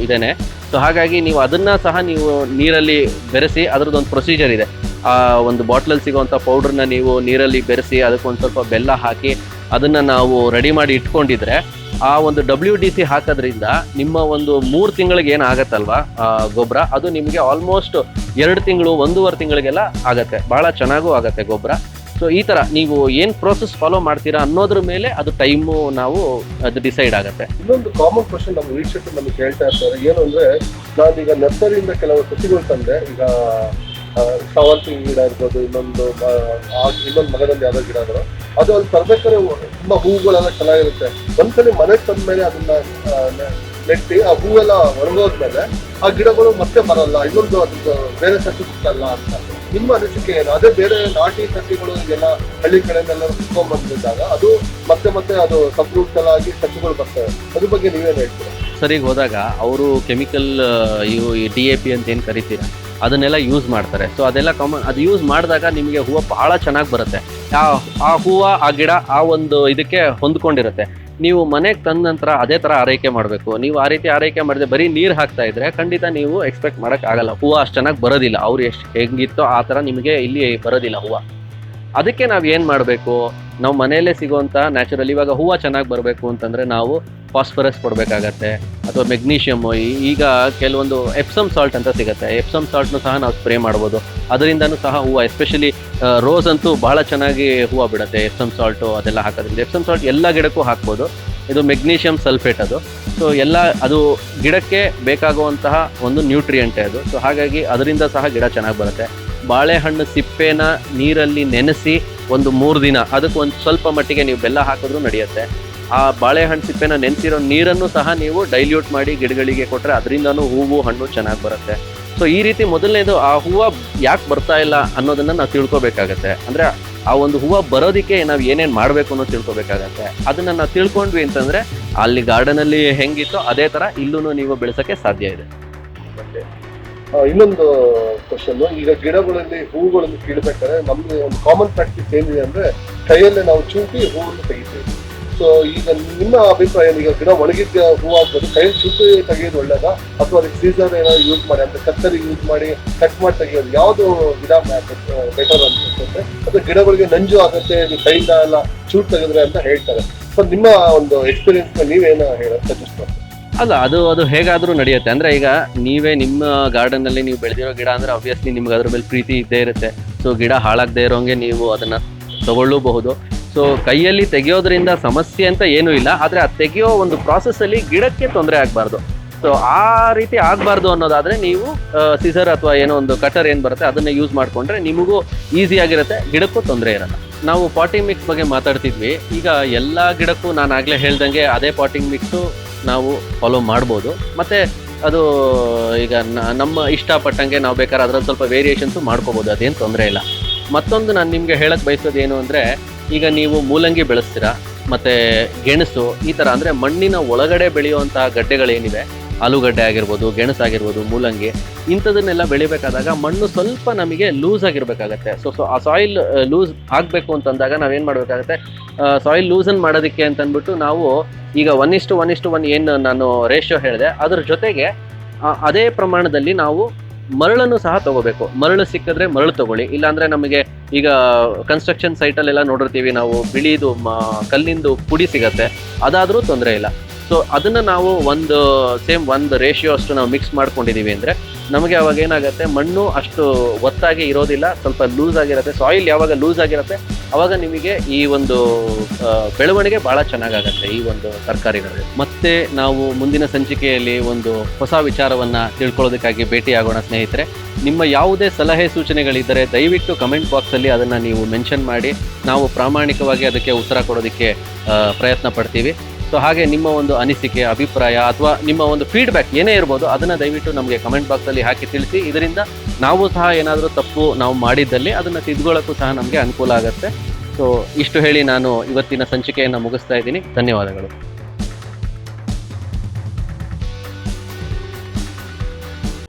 ಇದೇನೆ. ಸೊ ಹಾಗಾಗಿ ನೀವು ಅದನ್ನು ಸಹ ನೀವು ನೀರಲ್ಲಿ ಬೆರೆಸಿ, ಅದರದ್ದೊಂದು ಪ್ರೊಸೀಜರ್ ಇದೆ. ಆ ಒಂದು ಬಾಟ್ಲಲ್ಲಿ ಸಿಗೋವಂಥ ಪೌಡ್ರನ್ನ ನೀವು ನೀರಲ್ಲಿ ಬೆರೆಸಿ ಅದಕ್ಕೊಂದು ಸ್ವಲ್ಪ ಬೆಲ್ಲ ಹಾಕಿ ಅದನ್ನು ನಾವು ರೆಡಿ ಮಾಡಿ ಇಟ್ಕೊಂಡಿದ್ರೆ ಆ ಒಂದು WDC ಹಾಕೋದ್ರಿಂದ ನಿಮ್ಮ ಒಂದು 3 ತಿಂಗಳಿಗೆ ಏನು ಆಗತ್ತಲ್ವಾ ಗೊಬ್ಬರ, ಅದು ನಿಮಗೆ ಆಲ್ಮೋಸ್ಟ್ 2 ತಿಂಗಳು 1.5 ತಿಂಗಳಿಗೆಲ್ಲ ಆಗತ್ತೆ. ಭಾಳ ಚೆನ್ನಾಗೂ ಆಗತ್ತೆ ಗೊಬ್ಬರ. ಸೊ ಈ ಥರ ನೀವು ಏನು ಪ್ರೋಸೆಸ್ ಫಾಲೋ ಮಾಡ್ತೀರಾ ಅನ್ನೋದ್ರ ಮೇಲೆ ಅದು ಟೈಮು ನಾವು ಅದು ಡಿಸೈಡ್ ಆಗುತ್ತೆ. ಇನ್ನೊಂದು ಕಾಮನ್ ಕ್ವಶನ್ ನಮ್ಮ ವೀಕ್ಷಕರು ನಮಗೆ ಕೇಳ್ತಾ ಇರ್ತಾರೆ, ಏನು ಅಂದರೆ ನಾನೀಗ ನರ್ಸರಿಯಿಂದ ಕೆಲವು ಸಸಿಗಳು ತಂದೆ. ಈಗ ಸಾವಂತಿ ಗಿಡ ಇರ್ಬೋದು, ಇನ್ನೊಂದು ಮರದಲ್ಲಿ ಯಾವುದೋ ಗಿಡ ಇರೋ ಅದು ಅಲ್ಲಿ ತರಬೇಕಾದ್ರೆ ತುಂಬ ಹೂವುಗಳೆಲ್ಲ ಚೆನ್ನಾಗಿರುತ್ತೆ. ಒಂದ್ಸಲಿ ಮನೆಗೆ ತಂದ ಮೇಲೆ ಅದನ್ನ ನೆಟ್ಟಿ ಆ ಹೂವೆಲ್ಲ ಒಣಗೋದ್ಮೇಲೆ ಆ ಗಿಡಗಳು ಮತ್ತೆ ಬರಲ್ಲ, ಇನ್ನೊಂದು ಅದು ಬೇರೆ ಸಸಿ ಸಿಕ್ಕಲ್ಲ ಅಂತ ನಿಮ್ಮ ಅನಿಸಿಕೆ ಏನು? ಅದೇ ಬೇರೆ ನಾಟಿ ಸಸಿಗಳು ಎಲ್ಲ ಹಳ್ಳಿ ಕಡೆಯಿಂದೆಲ್ಲ ಕುತ್ಕೊಂಡ್ಬಂದಿದ್ದಾಗ ಅದು ಮತ್ತೆ ಅದು ಸಪ್ರೂಟ್ಸ್ ಆಗಿ ಸಸಿಗಳು ಬರ್ತವೆ. ಅದ್ರ ಬಗ್ಗೆ ನೀವೇನು ಹೇಳ್ತೀರಾ? ಸರಿಗೆ ಹೋದಾಗ ಅವರು ಕೆಮಿಕಲ್ ಇವು DAP ಅಂತ ಏನು ಕರಿತೀರ ಅದನ್ನೆಲ್ಲ ಯೂಸ್ ಮಾಡ್ತಾರೆ. ಸೊ ಅದೆಲ್ಲ ಕಾಮನ್. ಅದು ಯೂಸ್ ಮಾಡಿದಾಗ ನಿಮಗೆ ಹೂವು ಭಾಳ ಚೆನ್ನಾಗಿ ಬರುತ್ತೆ. ಆ ಹೂವು ಆ ಗಿಡ ಆ ಒಂದು ಇದಕ್ಕೆ ಹೊಂದ್ಕೊಂಡಿರುತ್ತೆ. ನೀವು ಮನೆಗೆ ತಂದ ನಂತರ ಅದೇ ಥರ ಆರೈಕೆ ಮಾಡಬೇಕು. ನೀವು ಆ ರೀತಿ ಆರೈಕೆ ಮಾಡಿದ್ರೆ ಬರೀ ನೀರು ಹಾಕ್ತಾ ಇದ್ರೆ ಖಂಡಿತ ನೀವು ಎಕ್ಸ್ಪೆಕ್ಟ್ ಮಾಡೋಕ್ಕಾಗಲ್ಲ. ಹೂವು ಅಷ್ಟು ಚೆನ್ನಾಗಿ ಬರೋದಿಲ್ಲ. ಅವ್ರು ಎಷ್ಟು ಹೆಂಗಿತ್ತೋ ಆ ಥರ ನಿಮಗೆ ಇಲ್ಲಿ ಬರೋದಿಲ್ಲ ಹೂವು. ಅದಕ್ಕೆ ನಾವು ಏನು ಮಾಡಬೇಕು, ನಾವು ಮನೆಯಲ್ಲೇ ಸಿಗುವಂಥ ನ್ಯಾಚುರಲ್, ಇವಾಗ ಹೂವು ಚೆನ್ನಾಗಿ ಬರಬೇಕು ಅಂತಂದರೆ ನಾವು ಫಾಸ್ಫರಸ್ ಕೊಡಬೇಕಾಗತ್ತೆ ಅಥವಾ ಮೆಗ್ನೀಷಿಯಮ್ಮು. ಈಗ ಕೆಲವೊಂದು ಎಪ್ಸಮ್ ಸಾಲ್ಟ್ ಅಂತ ಸಿಗುತ್ತೆ, ಎಪ್ಸಮ್ ಸಾಲ್ಟ್ನು ಸಹ ನಾವು ಸ್ಪ್ರೇ ಮಾಡ್ಬೋದು. ಅದರಿಂದನೂ ಸಹ ಹೂವು, ಎಸ್ಪೆಷಲಿ ರೋಸ್ ಅಂತೂ ಭಾಳ ಚೆನ್ನಾಗಿ ಹೂವು ಬಿಡುತ್ತೆ ಎಪ್ಸಮ್ ಸಾಲ್ಟು ಅದೆಲ್ಲ ಹಾಕೋದ್ರಿಂದ. ಎಪ್ಸಮ್ ಸಾಲ್ಟ್ ಎಲ್ಲ ಗಿಡಕ್ಕೂ ಹಾಕ್ಬೋದು. ಇದು ಮೆಗ್ನೀಷಿಯಮ್ ಸಲ್ಫೇಟ್ ಅದು. ಸೊ ಎಲ್ಲ ಅದು ಗಿಡಕ್ಕೆ ಬೇಕಾಗುವಂತಹ ಒಂದು ನ್ಯೂಟ್ರಿಯೆಂಟೇ ಅದು. ಸೊ ಹಾಗಾಗಿ ಅದರಿಂದ ಸಹ ಗಿಡ ಚೆನ್ನಾಗಿ ಬರುತ್ತೆ. ಬಾಳೆಹಣ್ಣು ಸಿಪ್ಪೆನ ನೀರಲ್ಲಿ ನೆನೆಸಿ ಒಂದು 3 ದಿನ ಅದಕ್ಕೆ ಒಂದು ಸ್ವಲ್ಪ ಮಟ್ಟಿಗೆ ನೀವು ಬೆಲ್ಲ ಹಾಕಿದ್ರೂ ನಡೆಯುತ್ತೆ. ಆ ಬಾಳೆಹಣ್ಣು ಸಿಪ್ಪೆನ ನೆನೆಸಿರೋ ನೀರನ್ನು ಸಹ ನೀವು ಡೈಲ್ಯೂಟ್ ಮಾಡಿ ಗಿಡಗಳಿಗೆ ಕೊಟ್ಟರೆ ಅದರಿಂದನೂ ಹೂವು ಹಣ್ಣು ಚೆನ್ನಾಗಿ ಬರುತ್ತೆ. ಸೊ ಈ ರೀತಿ ಮೊದಲನೇದು ಆ ಹೂವು ಯಾಕೆ ಬರ್ತಾ ಇಲ್ಲ ಅನ್ನೋದನ್ನು ನಾವು ತಿಳ್ಕೊಬೇಕಾಗತ್ತೆ. ಅಂದರೆ ಆ ಒಂದು ಹೂವು ಬರೋದಕ್ಕೆ ನಾವು ಏನೇನು ಮಾಡಬೇಕು ಅನ್ನೋದು ತಿಳ್ಕೊಬೇಕಾಗತ್ತೆ. ಅದನ್ನು ನಾವು ತಿಳ್ಕೊಂಡ್ವಿ ಅಂತಂದರೆ ಅಲ್ಲಿ ಗಾರ್ಡನಲ್ಲಿ ಹೆಂಗಿತ್ತೋ ಅದೇ ತರ ಇಲ್ಲೂ ನೀವು ಬೆಳೆಸಕ್ಕೆ ಸಾಧ್ಯ ಇದೆ. ಮತ್ತೆ ಇನ್ನೊಂದು ಕ್ವಶನ್, ಈಗ ಗಿಡಗಳಲ್ಲಿ ಹೂಗಳನ್ನು ಕೀಳ್ಬೇಕಾದ್ರೆ ನಮ್ಗೆ ಒಂದು ಕಾಮನ್ ಪ್ರಾಕ್ಟೀಸ್ ಏನಿದೆ ಅಂದ್ರೆ ಕೈಯಲ್ಲೇ ನಾವು ಚೂಟಿ ಹೂವನ್ನು ತೆಗಿತೀವಿ. ಸೊ ಈಗ ನಿಮ್ಮ ಅಭಿಪ್ರಾಯ, ಈಗ ಗಿಡ ಒಣಗಿದ್ದ ಹೂ ಆಗ್ಬೋದು, ಕೈಯಲ್ಲಿ ಚೂಟಿ ತೆಗೆಯೋದು ಒಳ್ಳೇದಾ ಅಥವಾ ಅದಕ್ಕೆ ಸೀಸರ್ ಏನಾದ್ರು ಯೂಸ್ ಮಾಡಿ ಅಂದ್ರೆ ಕತ್ತರಿ ಯೂಸ್ ಮಾಡಿ ಕಟ್ ಮಾಡಿ ತೆಗೆಯೋದು ಯಾವುದು ಗಿಡ ಬೆಟರ್ ಅನ್ಸುತ್ತೆ? ಅಥವಾ ಗಿಡಗಳಿಗೆ ನಂಜು ಆಗುತ್ತೆ ನೀವು ಕೈಯಿಂದ ಎಲ್ಲ ಚೂಟ್ ತೆಗೆದ್ರೆ ಅಂತ ಹೇಳ್ತಾರೆ. ಸೊ ನಿಮ್ಮ ಒಂದು ಎಕ್ಸ್ಪೀರಿಯನ್ಸ್ ನೀವೇನು ಸಜೆಸ್ಟ್ ಮಾಡ್ತೀವಿ? ಅಲ್ಲ, ಅದು ಹೇಗಾದ್ರೂ ನಡೆಯುತ್ತೆ. ಅಂದ್ರೆ ಈಗ ನೀವೇ ನಿಮ್ಮ ಗಾರ್ಡನ್ ಅಲ್ಲಿ ನೀವು ಬೆಳೆದಿರೋ ಗಿಡ ಅಂದ್ರೆ ಆಬ್ವಿಯಸ್ಲಿ ನಿಮ್ಗೆ ಅದ್ರ ಮೇಲೆ ಪ್ರೀತಿ ಇದ್ದೇ ಇರುತ್ತೆ. ಸೊ ಗಿಡ ಹಾಳಾಗದೇ ಇರೋಂಗೆ ನೀವು ಅದನ್ನ ತಗೊಳ್ಳಬಹುದು. ಸೊ ಕೈಯಲ್ಲಿ ತೆಗೆಯೋದ್ರಿಂದ ಸಮಸ್ಯೆ ಅಂತ ಏನೂ ಇಲ್ಲ, ಆದ್ರೆ ಆ ತೆಗೆಯೋ ಒಂದು ಪ್ರಾಸೆಸ್ ಅಲ್ಲಿ ಗಿಡಕ್ಕೆ ತೊಂದರೆ ಆಗಬಾರ್ದು. ಸೊ ಆ ರೀತಿ ಆಗಬಾರ್ದು ಅನ್ನೋದಾದ್ರೆ ನೀವು ಸಿಸರ್ ಅಥವಾ ಏನೋ ಒಂದು ಕಟರ್ ಏನ್ ಬರುತ್ತೆ ಅದನ್ನ ಯೂಸ್ ಮಾಡ್ಕೊಂಡ್ರೆ ನಿಮಗೂ ಈಸಿ ಆಗಿರುತ್ತೆ, ಗಿಡಕ್ಕೂ ತೊಂದರೆ ಇರಲ್ಲ. ನಾವು ಪಾಟಿಂಗ್ ಮಿಕ್ಸ್ ಬಗ್ಗೆ ಮಾತಾಡ್ತಿದ್ವಿ. ಈಗ ಎಲ್ಲಾ ಗಿಡಕ್ಕೂ ನಾನು ಆಗ್ಲೇ ಹೇಳ್ದಂಗೆ ಅದೇ ಪಾಟಿಂಗ್ ಮಿಕ್ಸು ನಾವು ಫಾಲೋ ಮಾಡ್ಬೋದು. ಮತ್ತೆ ಅದು ಈಗ ನಮ್ಮ ಇಷ್ಟಪಟ್ಟಂಗೆ ನಾವು ಬೇಕಾದ್ರೆ ಅದ್ರಲ್ಲಿ ಸ್ವಲ್ಪ ವೇರಿಯೇಷನ್ಸು ಮಾಡ್ಕೋಬೋದು, ಅದೇನು ತೊಂದರೆ ಇಲ್ಲ. ಮತ್ತೊಂದು ನಾನು ನಿಮಗೆ ಹೇಳಕ್ ಬಯಸೋದು ಏನು ಅಂದರೆ, ಈಗ ನೀವು ಮೂಲಂಗಿ ಬೆಳೆಸ್ತೀರಾ ಮತ್ತು ಗೆಣಸು ಈ ಥರ ಅಂದರೆ ಮಣ್ಣಿನ ಒಳಗಡೆ ಬೆಳೆಯುವಂತಹ ಗಡ್ಡೆಗಳೇನಿವೆ, ಆಲೂಗಡ್ಡೆ ಆಗಿರ್ಬೋದು, ಗೆಣಸಾಗಿರ್ಬೋದು, ಮೂಲಂಗಿ ಇಂಥದನ್ನೆಲ್ಲ ಬೆಳಿಬೇಕಾದಾಗ ಮಣ್ಣು ಸ್ವಲ್ಪ ನಮಗೆ ಲೂಸ್ ಆಗಿರಬೇಕಾಗತ್ತೆ. ಸೊ ಆ ಸಾಯಿಲ್ ಲೂಸ್ ಆಗಬೇಕು ಅಂತಂದಾಗ ನಾವೇನು ಮಾಡಬೇಕಾಗತ್ತೆ, ಸಾಯಿಲ್ ಲೂಸನ್ ಮಾಡೋದಕ್ಕೆ ಅಂತಂದ್ಬಿಟ್ಟು ನಾವು ಈಗ 1:1:1 ಏನು ನಾನು ರೇಷಿಯೋ ಹೇಳಿದೆ ಅದ್ರ ಜೊತೆಗೆ ಅದೇ ಪ್ರಮಾಣದಲ್ಲಿ ನಾವು ಮರಳನ್ನು ಸಹ ತಗೋಬೇಕು. ಮರಳು ಸಿಕ್ಕಿದ್ರೆ ಮರಳು ತಗೊಳ್ಳಿ, ಇಲ್ಲಾಂದ್ರೆ ನಮಗೆ ಈಗ ಕನ್ಸ್ಟ್ರಕ್ಷನ್ ಸೈಟಲ್ಲೆಲ್ಲ ನೋಡಿರ್ತೀವಿ ನಾವು, ಬಿಳಿದು ಕಲ್ಲಿಂದು ಪುಡಿ ಸಿಗತ್ತೆ, ಅದಾದರೂ ತೊಂದರೆ ಇಲ್ಲ. ಸೊ ಅದನ್ನು ನಾವು ಒಂದು ರೇಷಿಯೋ ಅಷ್ಟು ನಾವು ಮಿಕ್ಸ್ ಮಾಡ್ಕೊಂಡಿದ್ದೀವಿ ಅಂದರೆ ನಮಗೆ ಅವಾಗ ಏನಾಗುತ್ತೆ, ಮಣ್ಣು ಅಷ್ಟು ಒತ್ತಾಗಿ ಇರೋದಿಲ್ಲ, ಸ್ವಲ್ಪ ಲೂಸ್ ಆಗಿರುತ್ತೆ. ಸಾಯಿಲ್ ಯಾವಾಗ ಲೂಸ್ ಆಗಿರುತ್ತೆ ಅವಾಗ ನಿಮಗೆ ಈ ಒಂದು ಬೆಳವಣಿಗೆ ಭಾಳ ಚೆನ್ನಾಗಾಗತ್ತೆ ಈ ಒಂದು ತರಕಾರಿಗಳಲ್ಲಿ. ಮತ್ತೆ ನಾವು ಮುಂದಿನ ಸಂಚಿಕೆಯಲ್ಲಿ ಒಂದು ಹೊಸ ವಿಚಾರವನ್ನು ತಿಳ್ಕೊಳ್ಳೋದಕ್ಕಾಗಿ ಭೇಟಿಯಾಗೋಣ ಸ್ನೇಹಿತರೆ. ನಿಮ್ಮ ಯಾವುದೇ ಸಲಹೆ ಸೂಚನೆಗಳಿದ್ದರೆ ದಯವಿಟ್ಟು ಕಮೆಂಟ್ ಬಾಕ್ಸಲ್ಲಿ ಅದನ್ನು ನೀವು ಮೆನ್ಷನ್ ಮಾಡಿ, ನಾವು ಪ್ರಾಮಾಣಿಕವಾಗಿ ಅದಕ್ಕೆ ಉತ್ತರ ಕೊಡೋದಕ್ಕೆ ಪ್ರಯತ್ನ ಪಡ್ತೀವಿ. ಸೊ ಹಾಗೆ ನಿಮ್ಮ ಒಂದು ಅನಿಸಿಕೆ, ಅಭಿಪ್ರಾಯ ಅಥವಾ ನಿಮ್ಮ ಒಂದು ಫೀಡ್ಬ್ಯಾಕ್ ಏನೇ ಇರ್ಬೋದು ಅದನ್ನು ದಯವಿಟ್ಟು ನಮಗೆ ಕಮೆಂಟ್ ಬಾಕ್ಸಲ್ಲಿ ಹಾಕಿ ತಿಳಿಸಿ. ಇದರಿಂದ ನಾವು ಸಹ ಏನಾದರೂ ತಪ್ಪು ನಾವು ಮಾಡಿದ್ದಲ್ಲಿ ಅದನ್ನು ತಿದ್ಕೊಳ್ಳೋಕ್ಕೂ ಸಹ ನಮಗೆ ಅನುಕೂಲ ಆಗುತ್ತೆ. ಸೊ ಇಷ್ಟು ಹೇಳಿ ನಾನು ಇವತ್ತಿನ ಸಂಚಿಕೆಯನ್ನು ಮುಗಿಸ್ತಾ ಇದ್ದೀನಿ. ಧನ್ಯವಾದಗಳು.